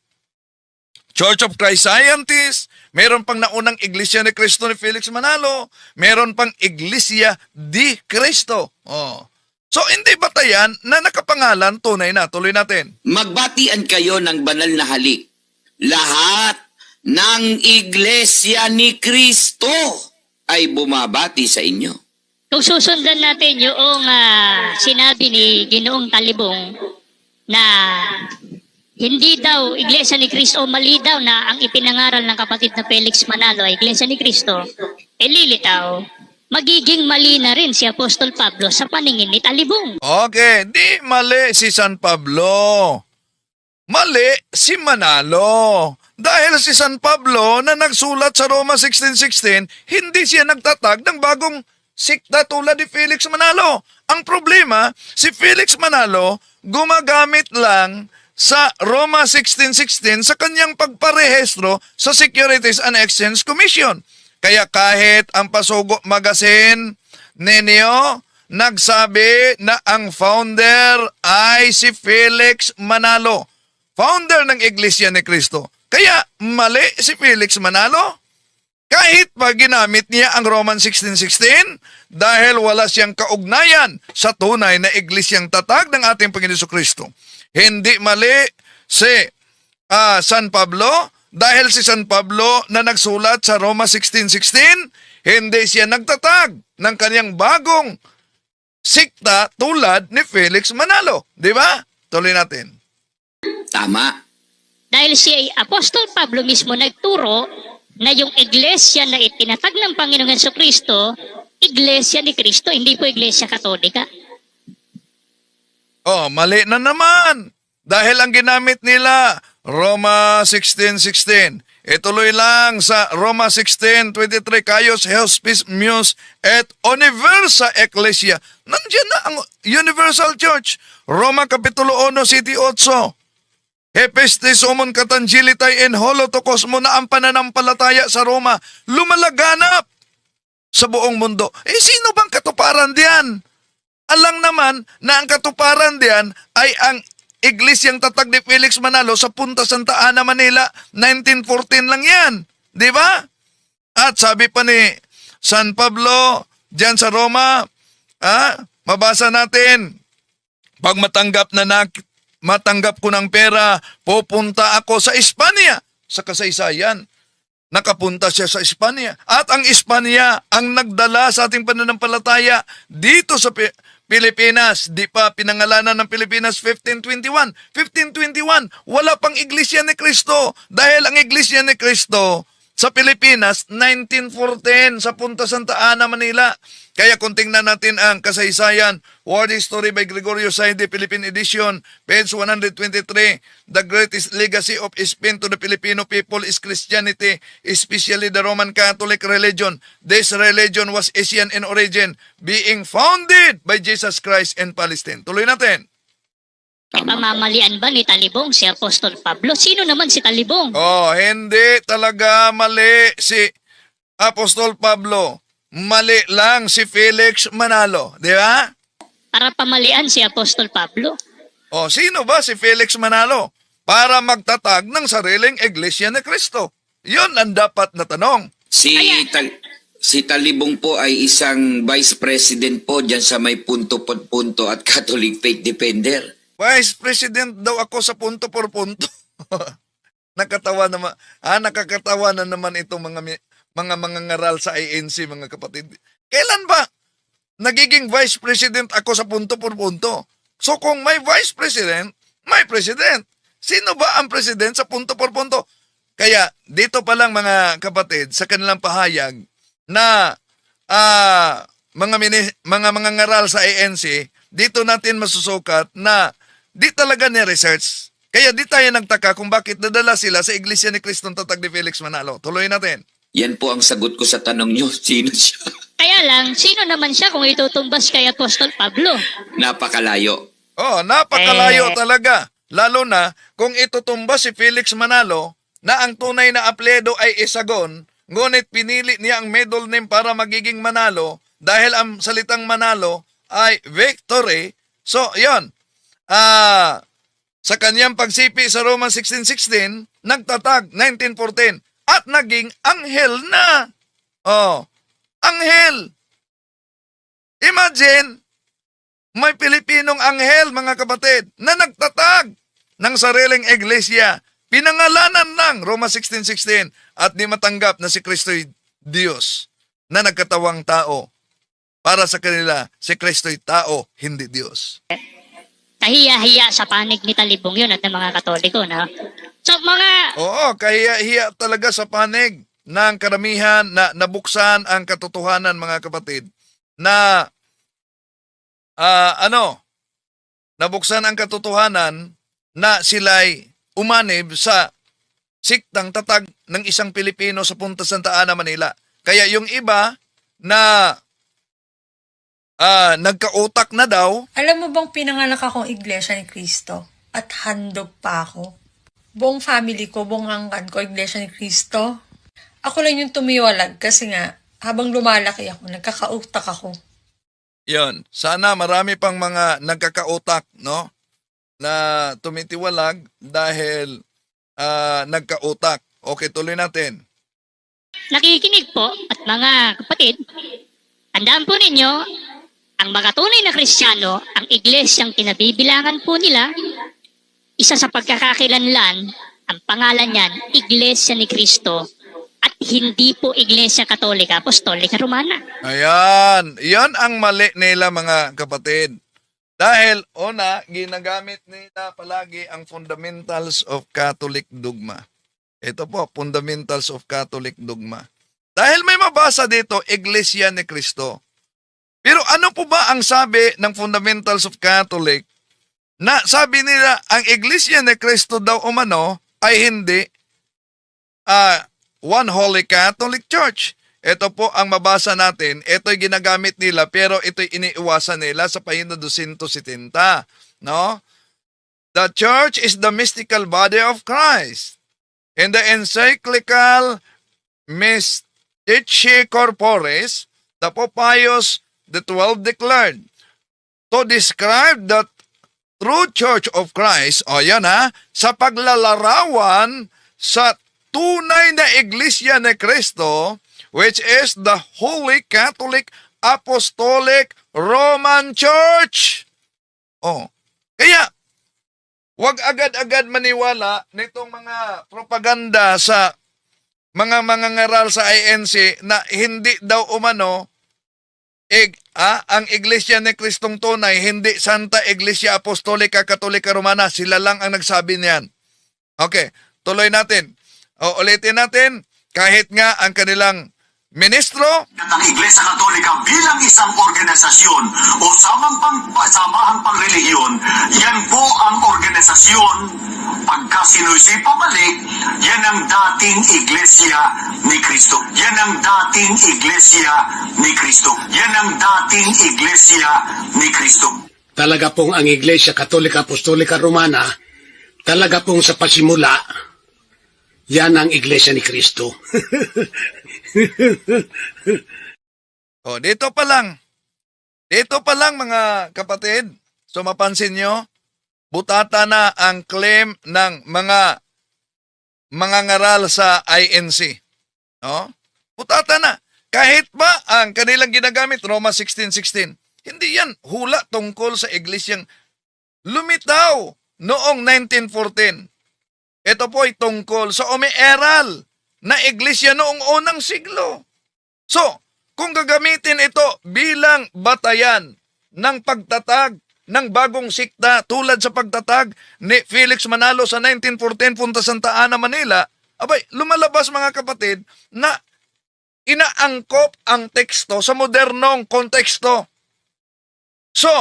Scientists, meron pang naunang Iglesia ni Cristo ni Felix Manalo, meron pang Iglesia di Cristo. Oh. So, hindi batayan na nakapangalan, tunay na. Tuloy natin. Magbatian kayo ng banal na halik. Lahat ng Iglesia ni Cristo ay bumabati sa inyo. Kung susundan natin yung sinabi ni Ginoong Talibong na hindi daw Iglesia ni Cristo, mali daw na ang ipinangaral ng kapatid na Felix Manalo ay Iglesia ni Cristo, lilitaw, magiging mali na rin si Apostol Pablo sa paningin ni Talibong. Okay, di mali si San Pablo. Mali si Manalo. Dahil si San Pablo na nagsulat sa Roma 16:16, hindi siya nagtatag ng bagong sikta tulad ni Felix Manalo. Ang problema, si Felix Manalo gumagamit lang sa Roma 16:16 sa kanyang pagparehistro sa Securities and Exchange Commission. Kaya kahit ang Pasugo Magazine ninyo nagsabi na ang founder ay si Felix Manalo, founder ng Iglesia ni Cristo. Kaya mali si Felix Manalo. Kahit pa ginamit niya ang Roman 16:16 dahil wala siyang kaugnayan sa tunay na iglesyang tatag ng ating Panginoon Kristo. Hindi mali si San Pablo dahil si San Pablo na nagsulat sa Roma 16:16, hindi siya nagtatag ng kanyang bagong sikta tulad ni Felix Manalo. Di ba? Tuloy natin. Tama. Dahil si Apostol Pablo mismo nagturo na yung iglesia na itinatag ng Panginoong Jesucristo, Iglesia ni Cristo, hindi po Iglesia Katolika. Oh, mali na naman. Dahil ang ginamit nila, Roma 16:16. Ituloy lang sa Roma 16:23, Caius Hospis Muse et Universa Ecclesia. Nandiyan na ang Universal Church. Roma Kapitulo 1, City 8. Hepestes omon katangilitay en holotokos mo na ang pananampalataya sa Roma lumalaganap sa buong mundo. Sino bang katuparan diyan? Alang naman na ang katuparan diyan ay ang Iglesyang tatag ni Felix Manalo sa Punta Santa Ana, Manila, 1914 lang yan. Di ba? At sabi pa ni San Pablo diyan sa Roma, mabasa natin, pag matanggap ko ng pera, pupunta ako sa Espanya. Sa kasaysayan, nakapunta siya sa Espanya. At ang Espanya ang nagdala sa ating pananampalataya dito sa Pilipinas. Di pa pinangalanan ng Pilipinas 1521. 1521, wala pang Iglesia ni Cristo. Dahil ang Iglesia ni Cristo sa Pilipinas, 1914 sa Punta Santa Ana, Manila. Kaya kung tingnan natin ang kasaysayan, World History by Gregorio Saide, Philippine Edition, page 123, the greatest legacy of Spain to the Filipino people is Christianity, especially the Roman Catholic religion. This religion was Asian in origin, being founded by Jesus Christ in Palestine. Tuloy natin. Pamamalian ba ni Talibong si Apostol Pablo? Sino naman si Talibong? Oh, hindi talaga mali si Apostol Pablo. Mali lang si Felix Manalo, di ba? Para pamalian si Apostol Pablo. Oh, sino ba si Felix Manalo? Para magtatag ng sariling Iglesia ni Cristo. Yun ang dapat na tanong. Si Talibong po ay isang vice president po dyan sa may punto por punto at Catholic Faith Defender. Vice President daw ako sa punto por punto. Nakakatawa na naman itong mga ngaral sa INC, mga kapatid. Kailan ba nagiging Vice President ako sa punto por punto? So kung may Vice President, may President. Sino ba ang President sa punto por punto? Kaya dito pa lang mga kapatid sa kanilang pahayag na mga ngaral sa ANC, dito natin masusukat na di talaga ni-research. Kaya di tayo nagtaka kung bakit nadala sila sa Iglesia ni Cristo Tatag ni Felix Manalo. Tuloy natin. Yan po ang sagot ko sa tanong nyo. Sino siya? Kaya lang, sino naman siya kung itutumbas kay Apostol Pablo? Napakalayo. Oh, napakalayo talaga. Lalo na kung itutumba si Felix Manalo na ang tunay na apelyido ay Isagon, ngunit pinili niya ang middle name para magiging Manalo dahil ang salitang Manalo ay victory. So, yon. Sa kanyang pagsipi sa Romans 16:16, nagtatag 1914 at naging anghel na. Oh, anghel. Imagine, may Pilipinong anghel, mga kapatid, na nagtatag ng sariling iglesia. Pinangalanan ng Romans 16:16 at di matanggap na si Kristo'y Diyos na nagkatawang tao. Para sa kanila, si Kristo'y tao, hindi Diyos. Kahiya-hiya sa panig ni Talibong yun at ng mga Katoliko, no? So, Oo, kahiya-hiya talaga sa panig ng karamihan na nabuksan ang katotohanan, mga kapatid, na nabuksan ang katotohanan na sila'y umanib sa siktang tatag ng isang Pilipino sa Punta Santa Ana, Manila. Kaya yung iba na nagkautak na daw. Alam mo bang pinanganak akong Iglesia ni Cristo at handog pa ako? Buong family ko, buong angkan ko, Iglesia ni Cristo. Ako lang yung tumiwalag kasi nga, habang lumalaki ako, nagkakautak ako. Yon, sana marami pang mga nagkakautak, no? Na tumitiwalag dahil nagkautak. Okay, tuloy natin. nakikinig po at mga kapatid, tandaan po ninyo, ang mga tunay na Kristiyano, ang iglesyang kinabibilangan po nila, isa sa pagkakakilanlan, ang pangalan niyan, Iglesia ni Cristo, at hindi po Iglesia Katolika, Apostolika Romana. Ayan, yan ang mali nila, mga kapatid. Dahil, una, ginagamit nila palagi ang fundamentals of Catholic dogma. Ito po, fundamentals of Catholic dogma. Dahil may mabasa dito, Iglesia ni Cristo. Pero ano po ba ang sabi ng fundamentals of Catholic? Na sabi nila, ang Iglesia ni Cristo daw umano ay hindi one Holy Catholic Church. Ito po ang mabasa natin. Ito'y ginagamit nila pero ito'y iniiwasan nila sa pahina 270. No? The Church is the mystical body of Christ. In the encyclical Mystici Corporis, the Pope Pius XII declared to describe the true Church of Christ, sa paglalarawan sa tunay na Iglesia ni Cristo, which is the Holy Catholic Apostolic Roman Church. Kaya, wag agad-agad maniwala nitong mga propaganda sa mga ngaral sa INC na hindi daw umano ang Iglesia ni Kristong tunay, hindi Santa Iglesia Apostolika Katolika Romana. Sila lang ang nagsabi niyan. Okay, tuloy natin. Ulitin natin. kahit nga ang kanilang ministro ng Iglesia Katolika bilang isang organisasyon o samahang pangrelihiyon, yan po ang organisasyon. Pagka sinusi pabalik, yan ang dating Iglesia ni Kristo. Yan ang dating Iglesia ni Kristo. Yan ang dating Iglesia ni Kristo. Talaga pong ang Iglesia Katolika Apostolika Romana, talaga pong sa pasimula, yan ang Iglesia ni Kristo. O, dito pa lang mga kapatid, so mapansin nyo, butata na ang claim ng mga ngaral sa INC. No? Butata na. Kahit ba ang kanilang ginagamit, Roma 16:16, hindi yan hula tungkol sa iglesyang lumitaw noong 1914. Ito po ay tungkol sa umiiral na iglesia noong unang siglo. So, kung gagamitin ito bilang batayan ng pagtatag ng bagong sikta tulad sa pagtatag ni Felix Manalo sa 1914 Punta Santa Ana, Manila, abay, lumalabas mga kapatid na inaangkop ang teksto sa modernong konteksto. So,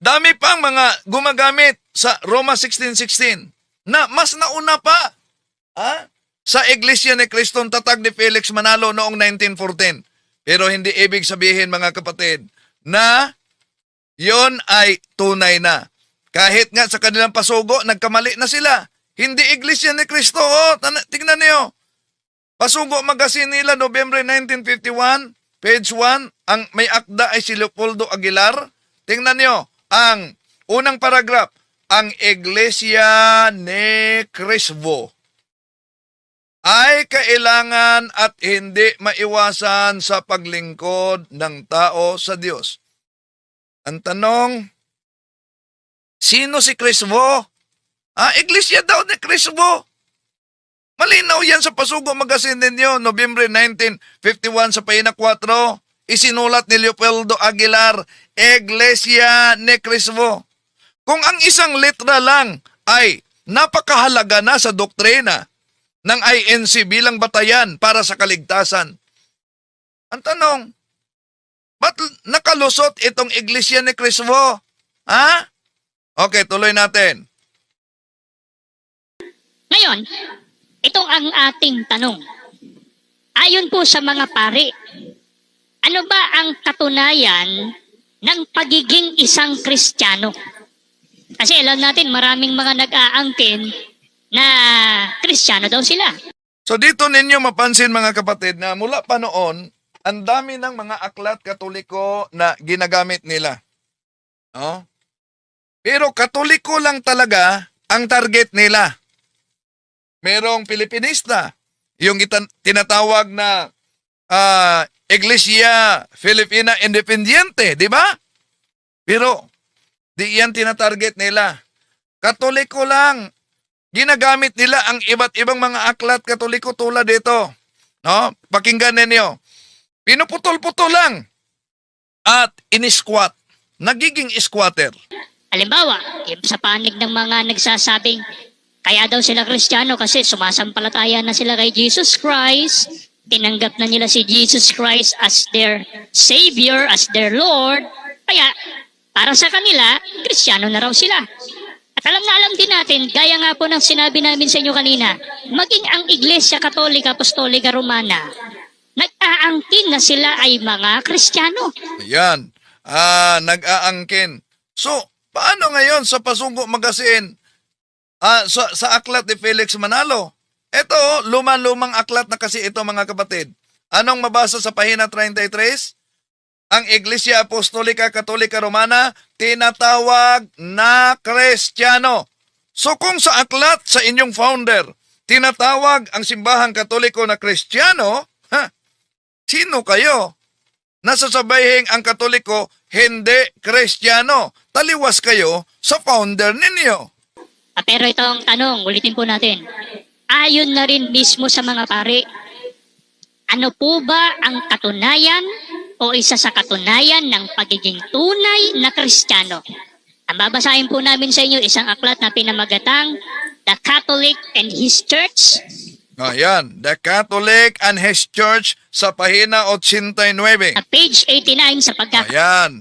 dami pang mga gumagamit sa Roma 16:16 na mas nauna pa sa Iglesia ni Cristo ang tatag ni Felix Manalo noong 1914. Pero hindi ibig sabihin mga kapatid na yon ay tunay na. Kahit nga sa kanilang pasugo, nagkamali na sila. Hindi Iglesia ni Cristo. Tingnan niyo. Pasugo magazine nila, November 1951, page 1, ang may akda ay si Leopoldo Aguilar. Tingnan niyo, ang unang paragraph, ang Iglesia ni Cristo ay kailangan at hindi maiwasan sa paglingkod ng tao sa Diyos. Ang tanong, sino si Cristo? Iglesia daw ni Cristo. Malinaw yan sa Pasugo Magazine ninyo, November 1951 sa pahina 4, isinulat ni Leopoldo Aguilar, Iglesia ni Cristo. Kung ang isang letra lang ay napakahalaga na sa doktrina ng INC bilang batayan para sa kaligtasan, ang tanong, ba't nakalusot itong Iglesia ni Cristo? Okay, tuloy natin. Ngayon, ito ang ating tanong. Ayon po sa mga pari, ano ba ang katunayan ng pagiging isang Kristiyano? Kasi alam natin maraming mga nag-aangkin na Kristiyano daw sila. So dito ninyo mapansin mga kapatid na mula pa noon, ang dami ng mga aklat Katoliko na ginagamit nila. Pero Katoliko lang talaga ang target nila. Merong Pilipinista, yung tinatawag na Iglesia Filipina Independiente, di ba? Pero di yan tinatarget nila. Katoliko lang. Ginagamit nila ang iba't ibang mga aklat Katoliko tulad dito. Pakinggan ninyo. Pinuputol-putol lang at in-squat. Nagiging squatter. Halimbawa, sa panig ng mga nagsasabing kaya daw sila Kristiyano kasi sumasampalataya na sila kay Jesus Christ, tinanggap na nila si Jesus Christ as their Savior, as their Lord, kaya para sa kanila, Kristiyano na raw sila. At alam na alam din natin, gaya nga po ng sinabi namin sa inyo kanina, maging ang Iglesia Katolika Apostolika Romana, nag-aangkin na sila ay mga Kristiyano. Ayan, nag-aangkin. So, paano ngayon sa Pasugo Magazine, sa aklat ni Felix Manalo? Ito, lumang aklat na kasi ito mga kapatid. Anong mabasa sa pahina 33? Ang Iglesia Apostolika Katolika Romana, tinatawag na Kristiyano. So kung sa aklat sa inyong founder, tinatawag ang simbahang Katoliko na Kristiyano, sino kayo? Nasasabayhin ang Katoliko, hindi Kristiyano. Taliwas kayo sa founder ninyo. Pero itong tanong, ulitin po natin. Ayon na rin mismo sa mga pari, ano po ba ang katunayan o isa sa katunayan ng pagiging tunay na Kristiyano? Ang babasahin po namin sa inyo isang aklat na pinamagatang The Catholic and His Church, Ayan, The Catholic and His Church sa pahina 89. At page 89 sa pagkakataon. Ayan.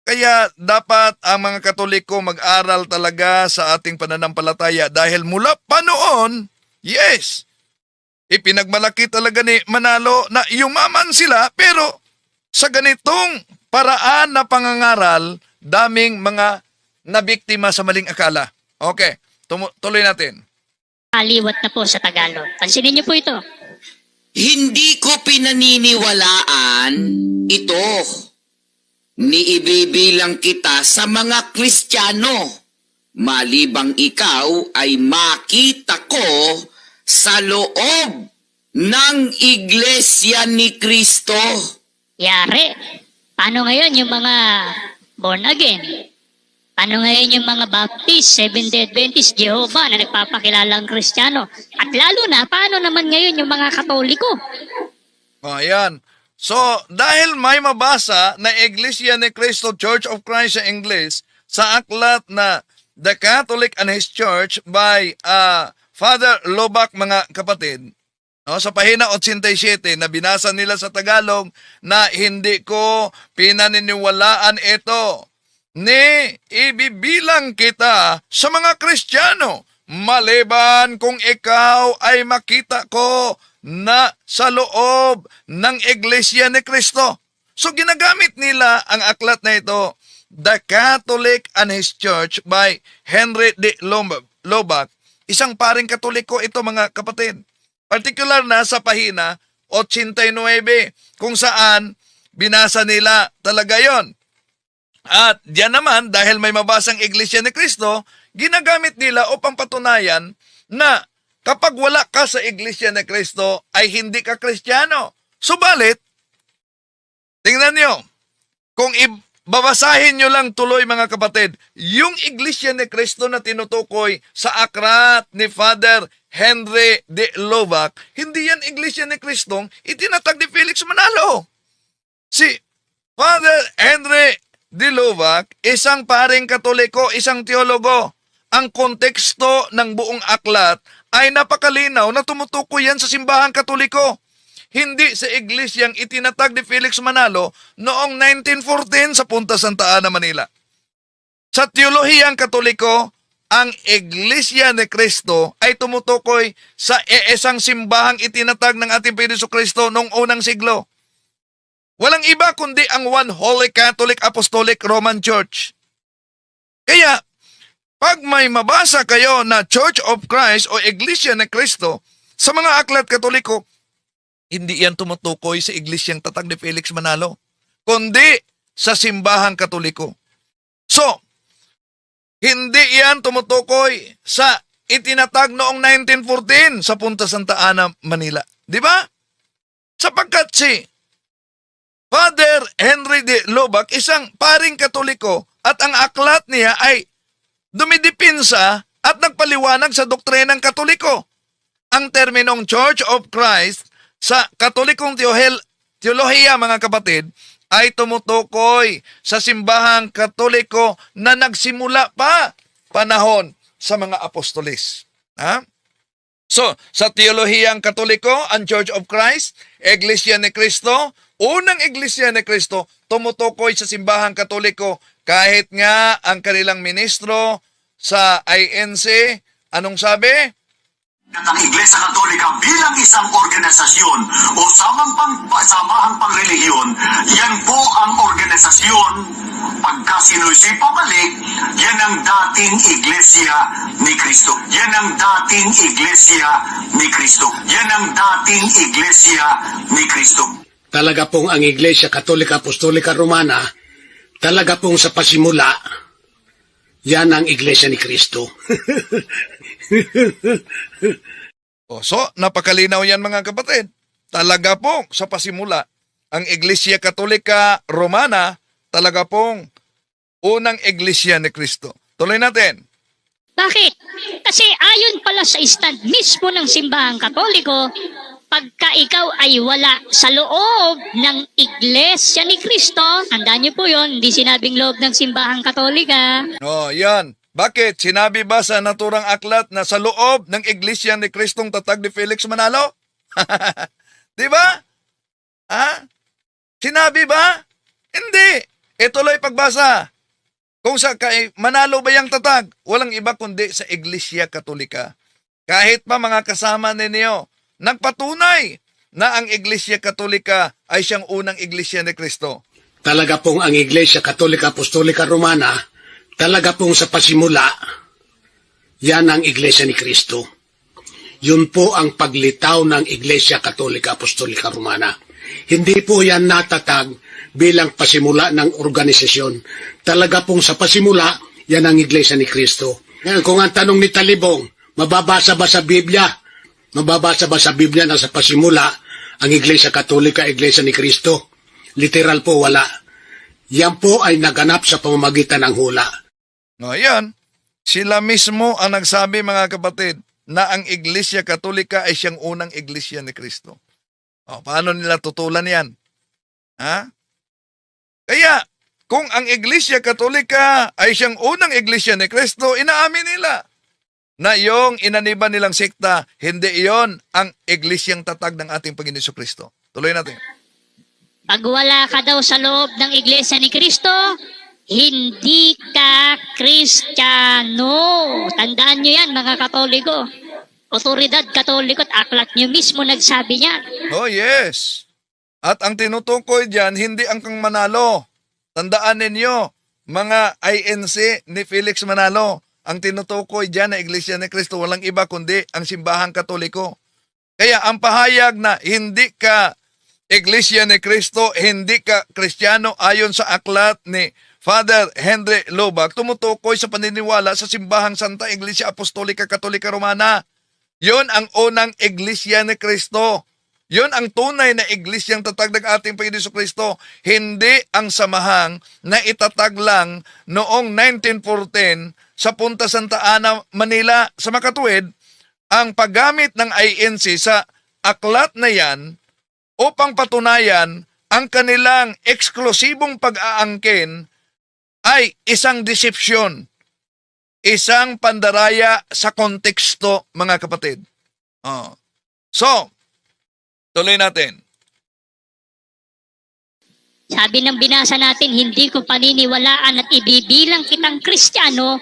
Kaya dapat ang mga Katoliko mag-aral talaga sa ating pananampalataya dahil mula pa noon, yes, ipinagmalaki talaga ni Manalo na yumaman sila pero sa ganitong paraan na pangangaral, daming mga nabiktima sa maling akala. Okay, tuloy natin. Aliwat na po sa Tagalog. Pansinin niyo po ito. Hindi ko pinaniniwalaan ito. Niibibilang kita sa mga Kristiyano. Malibang ikaw ay makita ko sa loob ng Iglesia ni Kristo. Yari. Paano ngayon yung mga born again? Paano ngayon yung mga Baptist, Seventh-day Adventist, Jehovah na nagpapakilalang Kristiyano? At lalo na, paano naman ngayon yung mga Katoliko? Ayan. So, dahil may mabasa na Iglesia ni Cristo Church of Christ sa English sa aklat na The Catholic and His Church by Father Lobak, mga kapatid, no, sa pahina 87 na binasa nila sa Tagalog na hindi ko pinaniniwalaan ito. Ni ibibilang kita sa mga Kristiyano maliban kung ikaw ay makita ko na sa loob ng Iglesia ni Cristo. So ginagamit nila ang aklat na ito, The Catholic and His Church by Henry D. Lobak. Isang paring Katoliko ito, mga kapatid. Partikular na sa pahina 89 kung saan binasa nila talaga yon. At diyan naman, dahil may mabasang Iglesia ni Cristo, ginagamit nila upang patunayan na kapag wala ka sa Iglesia ni Cristo ay hindi ka Kristiyano. Subalit, tingnan nyo, kung babasahin nyo lang tuloy, mga kapatid, yung Iglesia ni Cristo na tinutukoy sa aklat ni Father Henry D. Lobak, hindi yan Iglesia ni Cristo itinatag ni Felix Manalo. Si Father Henry D. Lobak, isang paring Katoliko, isang teologo. Ang konteksto ng buong aklat ay napakalinaw na tumutukoy yan sa simbahang Katoliko. Hindi sa iglesyang itinatag ni Felix Manalo noong 1914 sa Punta Santa Ana, Manila. Sa teolohiyang Katoliko, ang Iglesia ni Cristo ay tumutukoy sa isang simbahang itinatag ng ating Panginoon Kristo noong unang siglo. Walang iba kundi ang One Holy Catholic Apostolic Roman Church. Kaya, pag may mabasa kayo na Church of Christ o Iglesia ni Cristo sa mga aklat Katoliko, hindi yan tumutukoy sa iglesyang tatag ni Felix Manalo, kundi sa simbahang Katoliko. So, hindi yan tumutukoy sa itinatag noong 1914 sa Punta Santa Ana, Manila. Di ba? Sapagkat si Father Henry D. Lobak, isang paring Katoliko, at ang aklat niya ay dumidipinsa at nagpaliwanag sa doktrinang Katoliko. Ang terminong Church of Christ sa Katolikong teolohiya, mga kapatid, ay tumutukoy sa simbahang Katoliko na nagsimula pa panahon sa mga apostolis. Ha? So, sa teolohiyang Katoliko, ang Church of Christ, Iglesia ni Cristo, unang Iglesia ni Cristo, tumutukoy sa simbahang Katoliko kahit nga ang kanilang ministro sa INC, anong sabi? At ang Iglesia Katolika bilang isang organisasyon o samahang pangrelihiyon, yan po ang organisasyon. Pagka sinusi pabalik, yan ang dating Iglesia ni Cristo. Yan ang dating Iglesia ni Cristo. Yan ang dating Iglesia ni Cristo. Talaga pong ang Iglesia Katolika Apostolika Romana, talaga pong sa pasimula, yan ang Iglesia ni Cristo. So, napakalinaw yan, mga kapatid. Talaga pong sa pasimula, ang Iglesia Katolika Romana, talaga pong unang Iglesia ni Cristo. Tuloy natin. Bakit? Kasi ayon pala sa stand mismo ng simbahang Katoliko, pagka ikaw ay wala sa loob ng Iglesia ni Cristo, tandaan niyo po yun, hindi sinabing loob ng simbahang Katolika. Oh, yan. Bakit? Sinabi ba sa naturang aklat na sa loob ng Iglesia ni Kristong tatag ni Felix Manalo? Di ba? Ha? Sinabi ba? Hindi. Ituloy pagbasa. Kung sa kay Manalo ba yung tatag? Walang iba kundi sa Iglesia Katolika. Kahit pa mga kasama ninyo, nagpatunay na ang Iglesia Katolika ay siyang unang Iglesia ni Kristo. Talaga pong ang Iglesia Katolika Apostolika Romana, talaga pong sa pasimula, yan ang Iglesia ni Kristo. Yun po ang paglitaw ng Iglesia Katolika Apostolika Romana. Hindi po yan natatag bilang pasimula ng organisasyon. Talaga pong sa pasimula, yan ang Iglesia ni Kristo. Ngayon, kung ang tanong ni Talibong, mababasa ba sa Biblia? Mababasa ba sa Biblia na sa pasimula, ang Iglesia Katolika, Iglesia ni Kristo? Literal po, wala. Yan po ay naganap sa pamamagitan ng hula. Ngayon, sila mismo ang nagsabi, mga kapatid, na ang Iglesia Katolika ay siyang unang Iglesia ni Kristo. O, paano nila tutulan yan? Ha? Kaya, kung ang Iglesia Katolika ay siyang unang Iglesia ni Kristo, inaamin nila na yung inaniban nilang sekta, hindi iyon ang Iglesyang tatag ng ating Panginoon Jesucristo. Tuloy natin. Pag wala ka daw sa loob ng Iglesia ni Kristo, hindi ka Kristiyano. Tandaan nyo yan, mga Katoliko. Otoridad Katoliko at aklat nyo mismo nagsabi niyan. Oh, yes. At ang tinutukoy dyan, hindi ang kang Manalo. Tandaan ninyo, mga INC ni Felix Manalo, ang tinutukoy dyan na Iglesia ni Kristo, walang iba kundi ang simbahang Katoliko. Kaya ang pahayag na hindi ka Iglesia ni Kristo, hindi ka Kristiyano ayon sa aklat ni Father Henry Lobak, tumutukoy sa paniniwala sa simbahang Santa Iglesia Apostolika Katolika Romana. Yon ang unang Iglesia ni Kristo. Yon ang tunay na iglesyang tatag ng ating Panginoon Jesucristo, hindi ang samahang na itatag lang noong 1914 sa Punta Santa Ana, Manila. Sa makatuwid, ang paggamit ng INC sa aklat na yan upang patunayan ang kanilang eksklusibong pag-aangkin ay isang desepsyon, isang pandaraya sa konteksto, mga kapatid. So, tuloy natin. Sabi ng binasa natin, hindi ko paniniwalaan at ibibilang kitang Kristiyano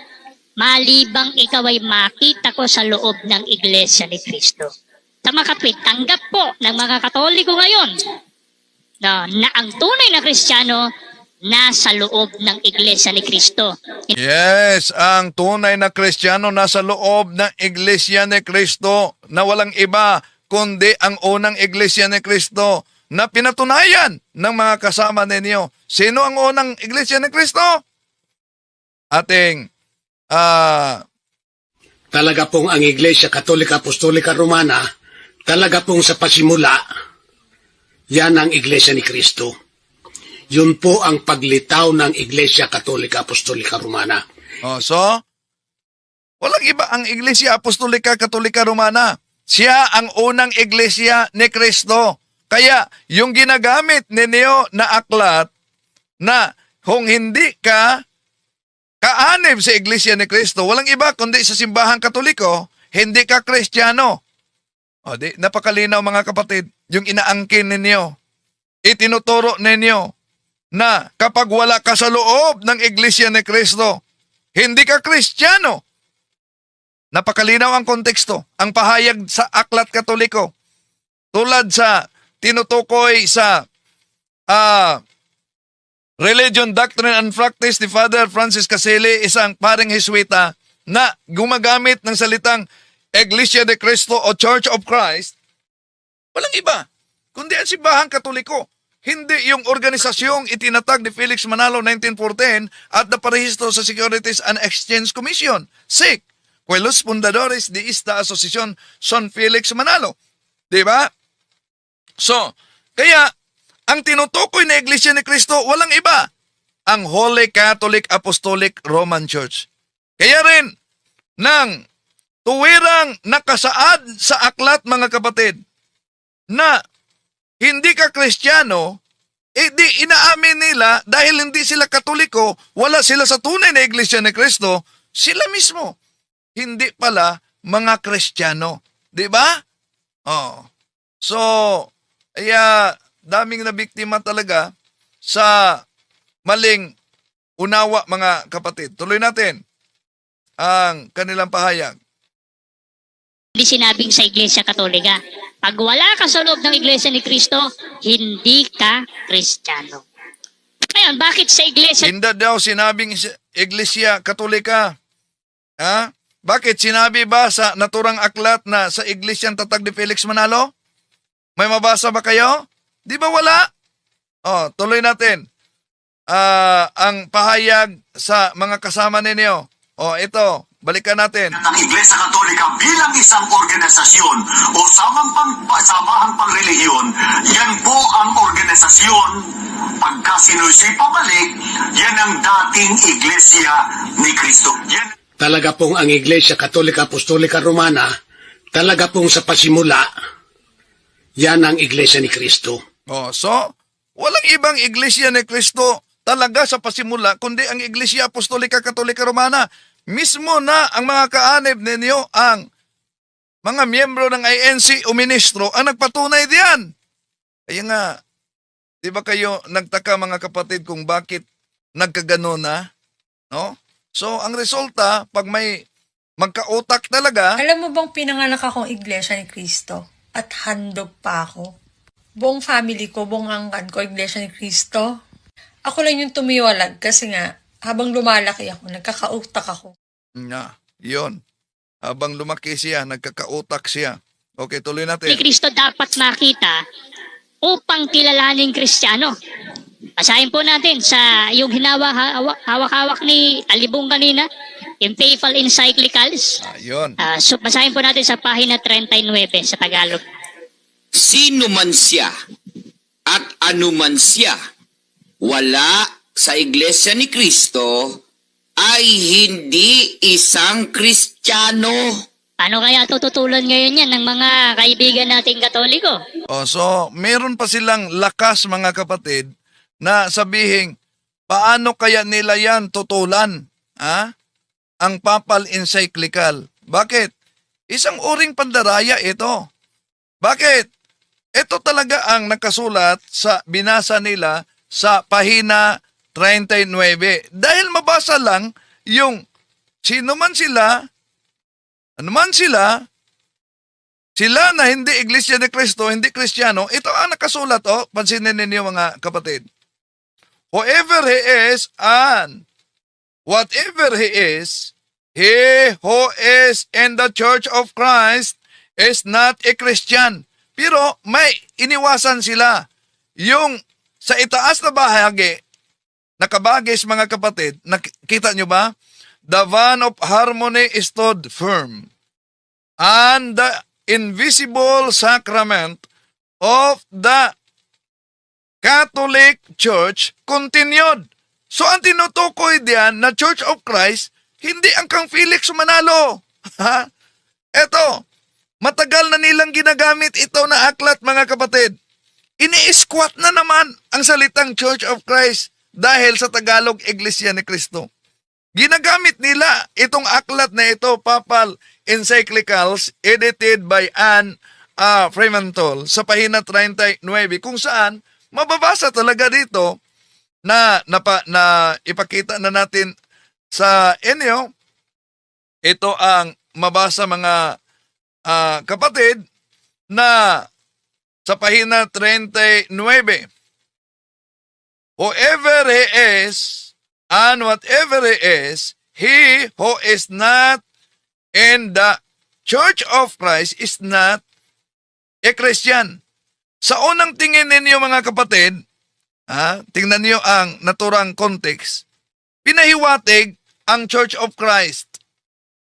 malibang ikaw ay makita ko sa loob ng Iglesia ni Kristo. Sa makatwid, tanggap po ng mga Katoliko ngayon na ang tunay na Kristiyano nasa loob ng Iglesia ni Kristo. Yes, ang tunay na Kristiyano nasa loob ng Iglesia ni Kristo na walang iba kundi ang unang Iglesia ni Kristo na pinatunayan ng mga kasama ninyo. Sino ang unang Iglesia ni Kristo? Ating Talaga pong ang Iglesia Katolika Apostolika Romana, talaga pong sa pasimula, yan ang Iglesia ni Kristo. Yun po ang paglitaw ng Iglesia Katolika Apostolika Romana. so, walang iba ang Iglesia Apostolika Katolika Romana. Siya ang unang Iglesia ni Kristo. Kaya, yung ginagamit ninyo na aklat na kung hindi ka kaanib sa Iglesia ni Kristo, walang iba kundi sa simbahang Katoliko, hindi ka Kristiyano. Napakalinaw, mga kapatid, yung inaangkin ninyo. Itinuturo ninyo na kapag wala ka sa loob ng Iglesia ni Kristo, hindi ka Kristiyano. Napakalinaw ang konteksto, ang pahayag sa aklat Katoliko. Tulad sa tinutukoy sa Religion, Doctrine and Practice ni Father Francis Caselli, isang paring Jesuita na gumagamit ng salitang Iglesia de Cristo o Church of Christ, walang iba kundi ang simbahang Katoliko. Hindi yung organisasyong itinatag ni Felix Manalo 1914 at naparehistro sa Securities and Exchange Commission, SEC, Los Fundadores de esta Asociación son Felix Manalo. Diba? So, kaya, ang tinutukoy na Iglesia ni Kristo, walang iba, ang Holy Catholic Apostolic Roman Church. Kaya rin, nang tuwirang nakasaad sa aklat, mga kapatid, na hindi ka Kristiyano, di inaamin nila dahil hindi sila Katoliko, wala sila sa tunay na Iglesia ni Kristo, sila mismo, hindi pala mga Kristiyano. Di ba? Oh. So, daming na biktima talaga sa maling unawa, mga kapatid. Tuloy natin ang kanilang pahayag. Hindi sinabing sa Iglesia Katolika. Pag wala ka sa loob ng Iglesia ni Kristo, hindi ka Kristiyano. Ngayon, bakit sa Iglesia Hindi daw sinabing Iglesia Katolika. Ha? Bakit? Sinabi ba sa naturang aklat na sa Iglesyang Tatag ni Felix Manalo? May mabasa ba kayo? Di ba wala? Oh, tuloy natin. Ang pahayag sa mga kasama ninyo. Oh, ito. Balikan natin. Ang Iglesia Katolika bilang isang organisasyon o samahang pangrelihiyon, yan po ang organisasyon. Pagka sinusi pabalik, yan ang dating Iglesia ni Kristo. Yan Talaga pong ang Iglesia Katolika Apostolika Romana, talaga pong sa pasimula, yan ang Iglesia ni Kristo. Oh, so, walang ibang Iglesia ni Kristo talaga sa pasimula, kundi ang Iglesia Apostolika Katolika Romana. Mismo na ang mga kaanib ninyo, ang mga miyembro ng INC o ministro, ang nagpatunay diyan. Kaya nga, di ba kayo nagtaka mga kapatid kung bakit nagkagano na? No? So, ang resulta, pag may magkautak talaga, Alam mo bang pinanganak akong Iglesia ni Kristo at handog pa ako? Buong family ko, buong angkan ko, Iglesia ni Kristo. Ako lang yung tumiwalag kasi nga, habang lumalaki ako, nagkakautak ako. Yun. Habang lumaki siya, nagkakautak siya. Okay, tuloy ni natin. Kristo dapat makita upang kilalaning Kristiyano? Basahin po natin sa yung hawak-hawak ni Talibong kanina, yung Papal Encyclicals. Yun. So basahin po natin sa pahina 39 sa Tagalog. Sino man siya at ano man siya, wala sa Iglesia ni Kristo ay hindi isang Kristiyano. Paano kaya tututulan ngayon yan ng mga kaibigan nating Katoliko? So, meron pa silang lakas mga kapatid na sabihin, paano kaya nila yan tutulan? Ang Papal Encyclical. Bakit? Isang uring pandaraya ito. Bakit? Ito talaga ang nakasulat sa binasa nila sa pahina 39. Dahil mabasa lang yung sino man sila, ano man sila na hindi Iglesia ni Cristo, hindi Kristiyano, ito ang nakasulat. Pansinin ninyo mga kapatid. Whoever he is and whatever he is, he who is in the Church of Christ is not a Christian. Pero may iniwasan sila. Yung sa itaas na bahagi, nakabagis mga kapatid, nakita nyo ba? The van of harmony stood firm, and the invisible sacrament of the Catholic Church continued. So ang tinutukoy diyan na Church of Christ, hindi ang kang Felix Manalo. Eto, matagal na nilang ginagamit ito na aklat mga kapatid. Ini-squat na naman ang salitang Church of Christ dahil sa Tagalog Iglesia ni Cristo. Ginagamit nila itong aklat na ito, Papal Encyclicals, edited by Anne Fremantle sa pahina 39, kung saan mababasa talaga dito na ipakita na natin sa inyo. Ito ang mabasa mga kapatid na sa pahina 39. Whoever he is and whatever he is, he who is not in the Church of Christ is not a Christian. Sa unang tingin ninyo mga kapatid, tingnan niyo ang naturang context. Pinahiwatig ang Church of Christ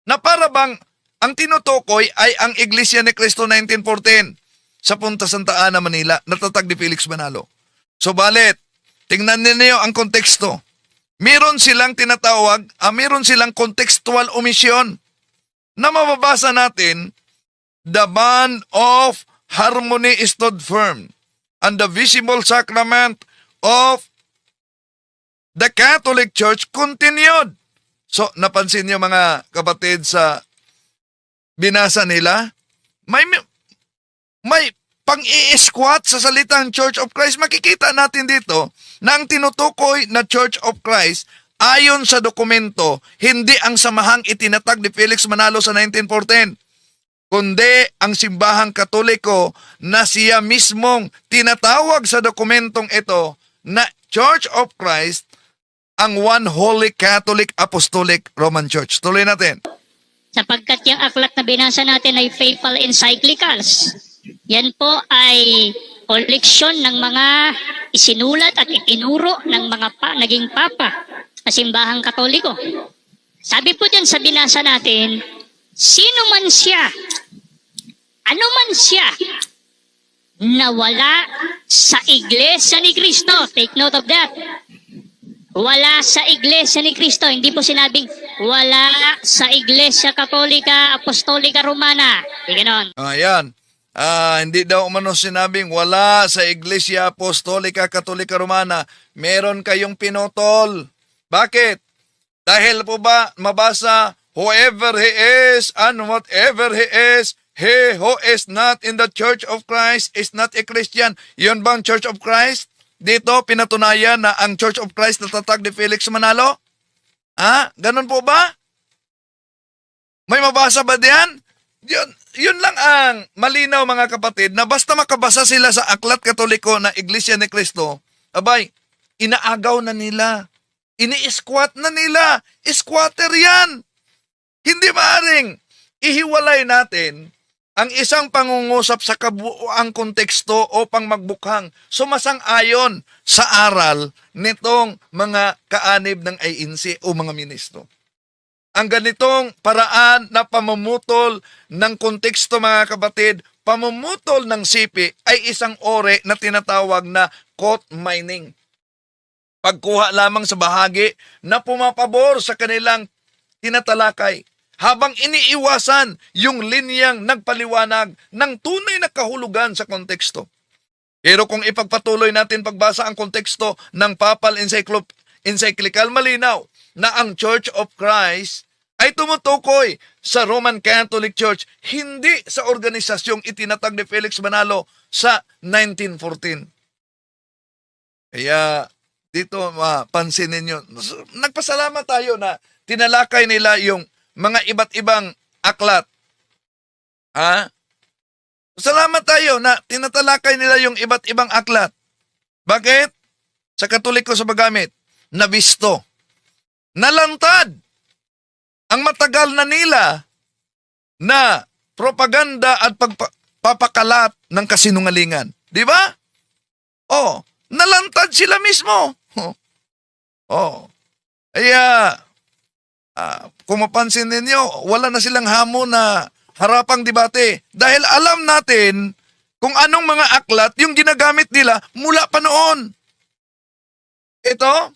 na para bang ang tinutukoy ay ang Iglesia ni Cristo 1914 sa Punta Santa Ana, Manila, natatag ni Felix Manalo. So balit, tingnan ninyo ang konteksto. Meron silang tinatawag, meron silang contextual omission na mababasa natin, the bond of harmony stood firm, and the visible sacrament of the Catholic Church continued. So, napansin niyo mga kapatid sa binasa nila? May pang-i-squat sa salitang Church of Christ. Makikita natin dito na ang tinutukoy na Church of Christ ayon sa dokumento, hindi ang samahang itinatag ni Felix Manalo sa 1914, kundi ang simbahang Katoliko na siya mismong tinatawag sa dokumentong ito na Church of Christ, ang One Holy Catholic Apostolic Roman Church. Tuloy natin. Sapagkat yung aklat na binasa natin ay faithful encyclicals. Yan po ay koleksyon ng mga isinulat at itinuro ng mga naging papa sa simbahang Katoliko. Sabi po dyan sa binasa natin, sino man siya, ano man siya, na wala sa Iglesia ni Cristo. Take note of that. Wala sa Iglesia ni Cristo. Hindi po sinabing wala sa Iglesia Katolika, Apostolika Romana. Hindi ganon. Ayan. Hindi daw umano sinabing wala sa Iglesia Apostolika Katolika Romana. Meron kayong pinutol. Bakit? Dahil po ba mabasa, whoever he is and whatever he is, he who is not in the Church of Christ is not a Christian. Yun bang Church of Christ? Dito pinatunayan na ang Church of Christ na tatag ni Felix Manalo? Ganun po ba? May mabasa ba diyan? Yun lang ang malinaw mga kapatid, na basta makabasa sila sa Aklat Katoliko na Iglesia ni Cristo, abay, inaagaw na nila. Ini-squat na nila. Squatter yan. Hindi maaring ihiwalay natin ang isang pangungusap sa kabuuang konteksto upang magbukhang sumasang-ayon sa aral nitong mga kaanib ng INC o mga ministro. Ang ganitong paraan na pamumutol ng konteksto mga kapatid, pamumutol ng sipi ay isang ore na tinatawag na quote mining. Pagkuha lamang sa bahagi na pumapabor sa kanilang tinatalakay, habang iniiwasan yung linyang nagpaliwanag ng tunay na kahulugan sa konteksto. Pero kung ipagpatuloy natin pagbasa ang konteksto ng Papal Encyclical, malinaw na ang Church of Christ ay tumutukoy sa Roman Catholic Church, hindi sa organisasyong itinatag ni Felix Manalo sa 1914. Kaya dito mapansin ninyo, nagpasalamat tayo na tinalakay nila yung mga iba't ibang aklat. Salamat tayo na tinatalakay nila yung iba't ibang aklat. Bakit? Sa Katoliko sa magamit, nabisto, nalantad ang matagal na nila na propaganda at pagpapakalat ng kasinungalingan. Di ba? Nalantad sila mismo. Kaya, kung mapansin ninyo, wala na silang hamon na harapang debate. Dahil alam natin kung anong mga aklat yung ginagamit nila mula pa noon. Ito,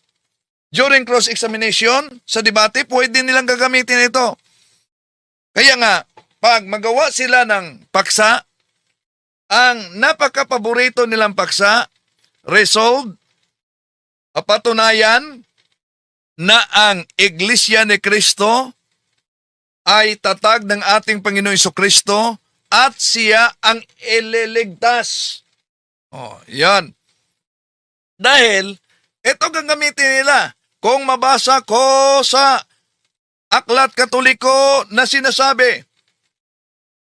during cross-examination, sa debate, pwede nilang gagamitin ito. Kaya nga, pag magawa sila ng paksa, ang napaka-paborito nilang paksa, resolved, patunayan na ang Iglesia ni Cristo ay tatag ng ating Panginoong Jesucristo at siya ang ililigtas. Yan. Dahil, ito gagamitin nila. Kung mabasa ko sa Aklat Katoliko na sinasabi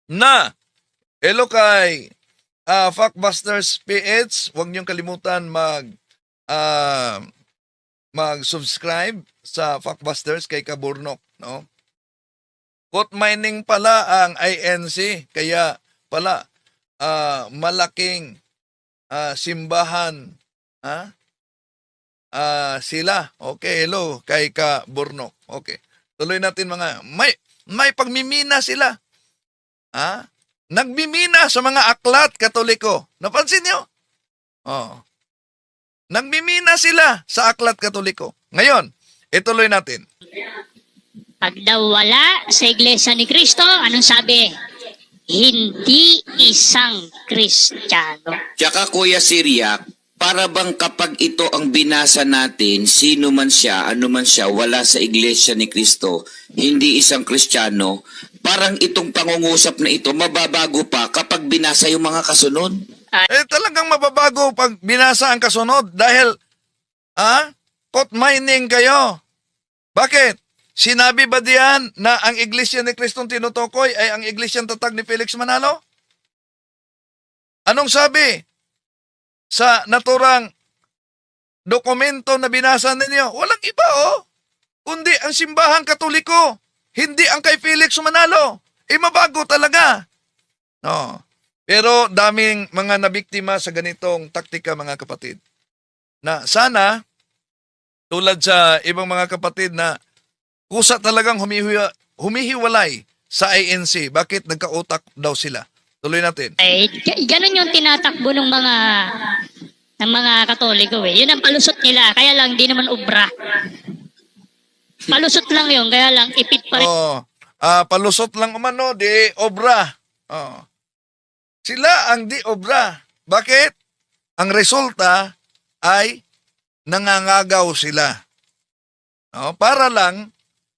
na, hello kay Factbusters PH, huwag niyong kalimutan mag-subscribe sa Factbusters kay Kaburnok, no? Quote mining pala ang INC, kaya pala malaking simbahan sila. Okay, hello kay Kaburnok. Okay. Tuloy natin mga may pagmimina sila. Nagmimina sa mga aklat Katoliko. Napansin niyo? Nagmimina sila sa aklat Katoliko. Ngayon, ituloy natin. Pag daw wala sa Iglesia ni Cristo, anong sabi? Hindi isang Kristiyano. Tsaka Kuya Siriac, para bang kapag ito ang binasa natin, sino man siya, ano man siya, wala sa Iglesia ni Cristo, hindi isang Kristiyano, parang itong pangungusap na ito, mababago pa kapag binasa yung mga kasunod. Talagang mababago pag binasa ang kasunod dahil, pot mining kayo. Bakit? Sinabi ba diyan na ang Iglesia ni Kristong tinutukoy ay ang Iglesia tatag ni Felix Manalo? Anong sabi sa naturang dokumento na binasa ninyo? Walang iba kundi ang simbahang Katoliko, hindi ang kay Felix Manalo. Mabago talaga. No. Pero daming mga nabiktima sa ganitong taktika, mga kapatid. Na sana, tulad sa ibang mga kapatid na kusa talagang humihiwalay sa INC. Bakit nagkautak daw sila? Tuloy natin. Ganun yung tinatakbo ng mga Katoliko eh. Yun ang palusot nila, kaya lang di naman ubra. Palusot lang yun, kaya lang ipit pa rin. Palusot lang umano, di obra. Sila ang di obra. Bakit? Ang resulta ay nangangagaw sila. Para lang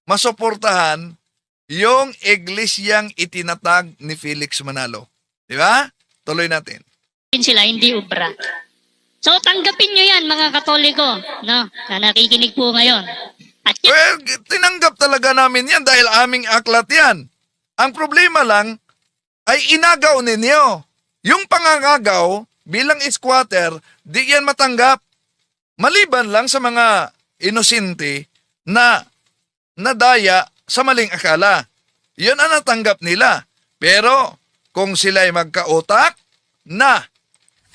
masuportahan yung iglesyang itinatag ni Felix Manalo. Di ba? Tuloy natin. Sila, hindi ubra. So, tanggapin nyo yan, mga Katoliko, no? Na nakikinig po ngayon. At Well, tinanggap talaga namin yan dahil aming aklat yan. Ang problema lang ay inagaw ninyo. Yung pangangagaw bilang squatter, di yan matanggap. Maliban lang sa mga inosente na nadaya sa maling akala. Yun ang natanggap nila. Pero kung sila'y magkautak na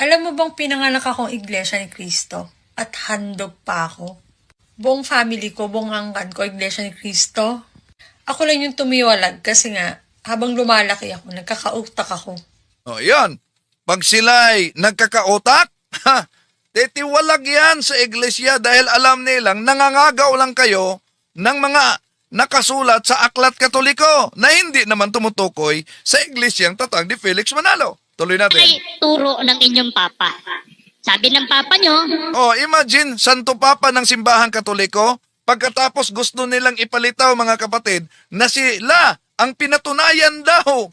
Alam mo bang pinanganak akong Iglesia ni Cristo at handog pa ako? Buong family ko, buong angkan ko, Iglesia ni Cristo. Ako lang yung tumiwalag kasi nga, habang lumalaki ako, nagkakautak ako. Yan. Pag sila'y nagkakautak, titiwalag yan sa iglesia dahil alam nilang nangangagaw lang kayo ng mga nakasulat sa Aklat Katoliko na hindi naman tumutukoy sa iglesyang tatag ni Felix Manalo. Tuloy natin. ay turo ng inyong papa. Sabi ng papa nyo, Imagine, Santo Papa ng Simbahang Katoliko, pagkatapos gusto nilang ipalitaw, mga kapatid, na sila ang pinatunayan daw.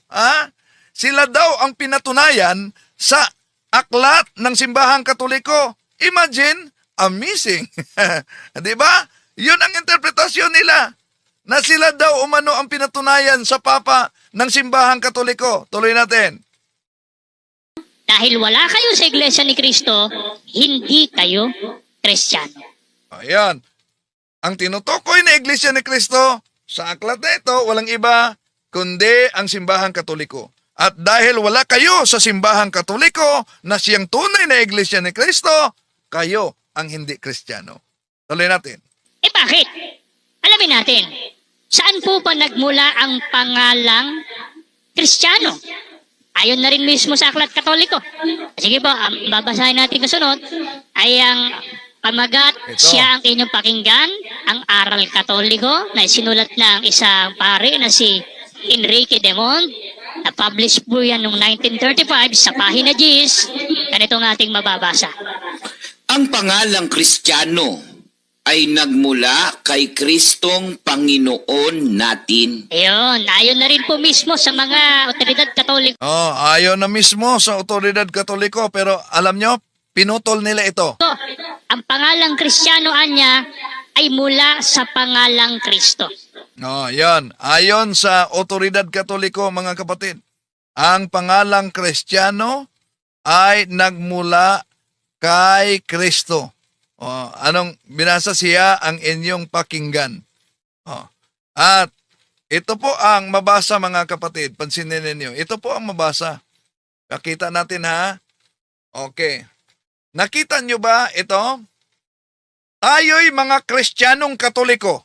Sila daw ang pinatunayan sa aklat ng Simbahang Katoliko. Imagine, amazing. Di ba? Yun ang interpretasyon nila. Na sila daw umano ang pinatunayan sa Papa ng Simbahang Katoliko. Tuloy natin. dahil wala kayo sa Iglesia ni Cristo, hindi kayo Kristiyano. Ayan. Ang tinutukoy na Iglesia ni Cristo sa aklat na ito, walang iba kundi ang Simbahang Katoliko. At dahil wala kayo sa Simbahang Katoliko na siyang tunay na Iglesia ni Cristo, kayo ang hindi Kristiyano. Tuloy natin. Bakit? Alamin natin, saan po ba nagmula ang pangalang Kristiyano? Ayon na rin mismo sa Aklat Katoliko. Sige po, babasahin natin kasunod ay ang pamagat, siya ang inyong pakinggan, ang Aral Katoliko na sinulat ng isang pare na si Enrique de Mont. Na-publish po yan noong 1935 sa pahina 10. Ganito ng ating mababasa. Ang pangalang Kristiyano ay nagmula kay Kristong Panginoon natin. Ayun, ayon na rin po mismo sa mga otoridad Katoliko. Ayaw na mismo sa otoridad Katoliko, pero alam nyo, pinutol nila ito. Ang pangalang Kristiyano anya ay mula sa pangalang Kristo. Yan. Ayon sa otoridad Katoliko, mga kapatid, ang pangalang Kristiyano ay nagmula kay Kristo. Anong binasa siya ang inyong pakinggan? At ito po ang mabasa, mga kapatid. Pansinin ninyo. Ito po ang mabasa. Nakita natin, ha? Okay. Nakita nyo ba ito? Tayo'y mga Kristiyanong Katoliko.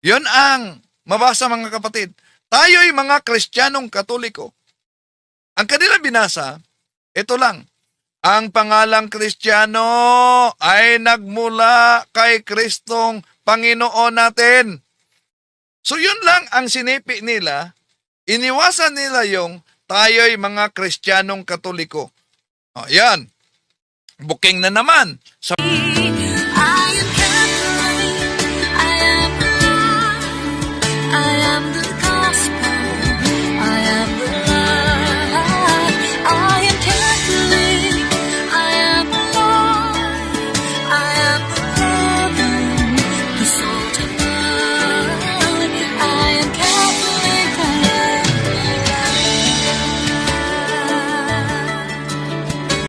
Yun ang mabasa, mga kapatid. Tayo'y mga Kristiyanong Katoliko. Ang kanilang binasa, ito lang. Ang pangalang Kristiyano ay nagmula kay Kristong Panginoon natin. So yun lang ang sinipi nila. Iniwasan nila yung tayo'y mga Kristiyanong Katoliko. Yan. booking na naman sa